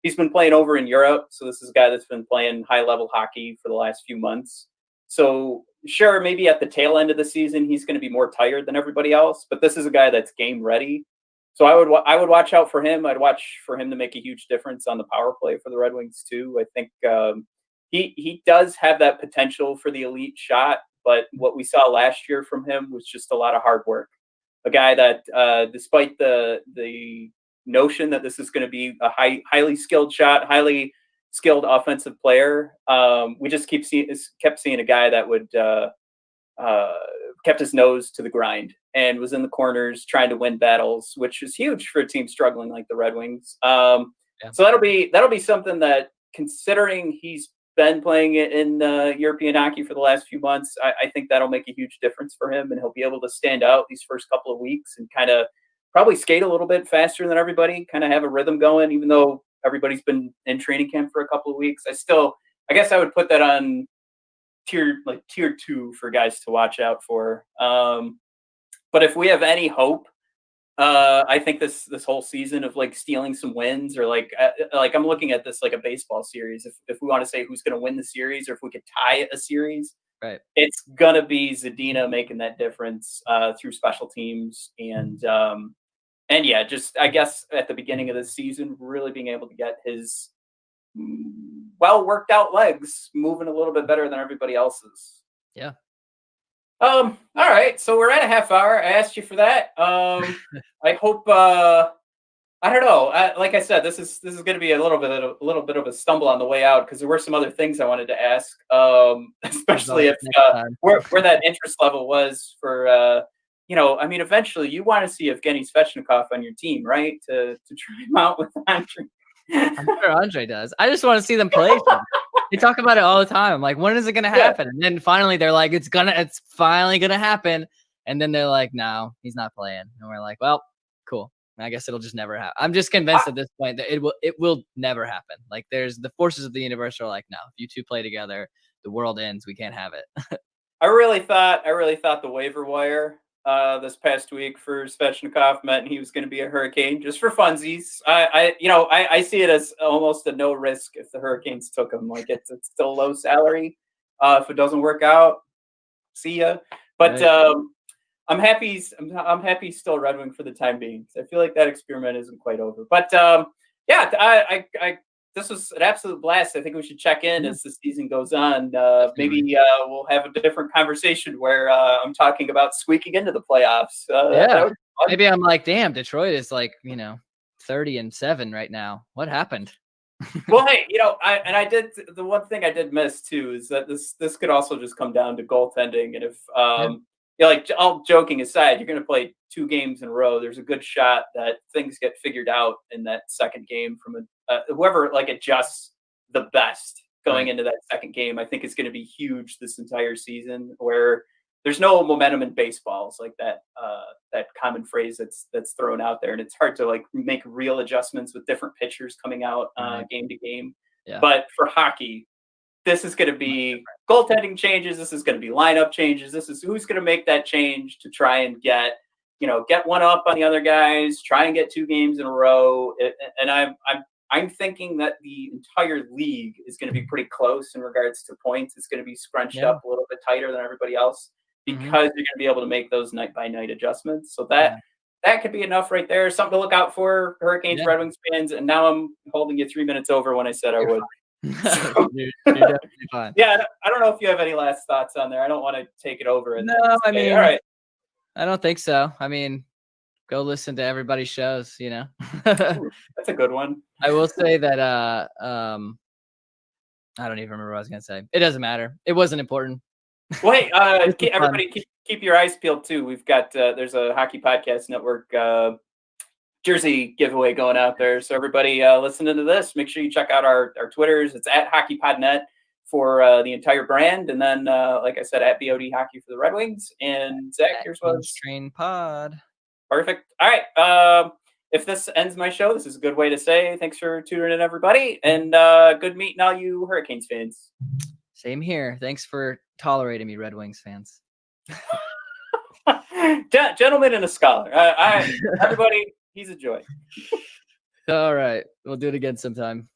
he's been playing over in Europe. So this is a guy that's been playing high-level hockey for the last few months. So sure, maybe at the tail end of the season, he's going to be more tired than everybody else, but this is a guy that's game ready. So I would watch out for him. I'd watch for him to make a huge difference on the power play for the Red Wings too. I think he does have that potential for the elite shot, but what we saw last year from him was just a lot of hard work. A guy that, despite the notion that this is going to be a highly skilled shot, highly skilled offensive player, we just kept seeing a guy that would kept his nose to the grind and was in the corners trying to win battles, which is huge for a team struggling like the Red Wings. So that'll be something that, considering he's been playing it in European hockey for the last few months, I think that'll make a huge difference for him, and he'll be able to stand out these first couple of weeks and kind of probably skate a little bit faster than everybody, kind of have a rhythm going, even though everybody's been in training camp for a couple of weeks. I guess I would put that on tier 2 for guys to watch out for. But if we have any hope, I think this whole season of stealing some wins, or I'm looking at this like a baseball series. If we want to say who's going to win the series, or if we could tie a series, right, it's gonna be Zadina making that difference through special teams and just I guess at the beginning of the season, really being able to get his well worked out legs moving a little bit better than everybody else's. Yeah. All right, so we're at a half hour. I asked you for that. I hope. I don't know. Like I said, this is going to be a little bit of a stumble on the way out because there were some other things I wanted to ask, especially if where that interest level was for. Eventually you want to see Evgeny Svechnikov on your team, right? To try him out with Andre. I'm sure Andre does. I just want to see them play. They talk about it all the time. I'm like, when is it going to happen? And then finally they're like, it's finally going to happen. And then they're like, no, he's not playing. And we're like, well, cool. I guess it'll just never happen. I'm just convinced at this point that it will never happen. Like, there's the forces of the universe are like, no, if you two play together, the world ends. We can't have it. I really thought the waiver wire this past week for Svechnikov meant he was going to be a Hurricane just for funsies. I see it as almost a no risk if the Hurricanes took him. Like, it's still low salary. If it doesn't work out, see ya. But right. I'm happy he's still Red Wing for the time being. I feel like that experiment isn't quite over. But I this was an absolute blast. I think we should check in as the season goes on. Maybe we'll have a different conversation where I'm talking about squeaking into the playoffs. Yeah, maybe I'm like, damn, Detroit is like 30-7 right now. What happened? Well, hey, I did the one thing I did miss too is that this could also just come down to goaltending, and if like all joking aside, you're going to play 2 games in a row. There's a good shot that things get figured out in that second game from whoever like adjusts the best going into that second game. I think it's going to be huge this entire season, where there's no momentum in baseball. It's like that common phrase that's thrown out there, and it's hard to like make real adjustments with different pitchers coming out game to game. Yeah. But for hockey, this is going to be goaltending changes. This is going to be lineup changes. This is who's going to make that change to try and get one up on the other guys, try and get 2 games in a row. And I'm thinking that the entire league is going to be pretty close in regards to points. It's going to be scrunched up a little bit tighter than everybody else because you're going to be able to make those night by night adjustments. So that could be enough right there. Something to look out for, Hurricanes, Red Wings fans. And now I'm holding you 3 minutes over when I said I would. So, you're definitely fine. Yeah, I don't know if you have any last thoughts on there. I don't want to take it over. No, I mean, all right. I don't think so. I mean, go listen to everybody's shows. Ooh, that's a good one. I will say that I don't even remember what I was gonna say. It doesn't matter. It wasn't important. Well, hey, everybody, keep your eyes peeled too. We've got there's a Hockey Podcast Network jersey giveaway going out there. So everybody listening to this, make sure you check out our Twitters. It's at HockeyPodNet for the entire brand. And then, like I said, at BOD Hockey for the Red Wings. And Zach, here's what Train Pod. Perfect. All right. If this ends my show, this is a good way to say thanks for tuning in, everybody. And good meeting all you Hurricanes fans. Same here. Thanks for tolerating me, Red Wings fans. Gentleman and a scholar. Everybody, he's a joy. All right. We'll do it again sometime.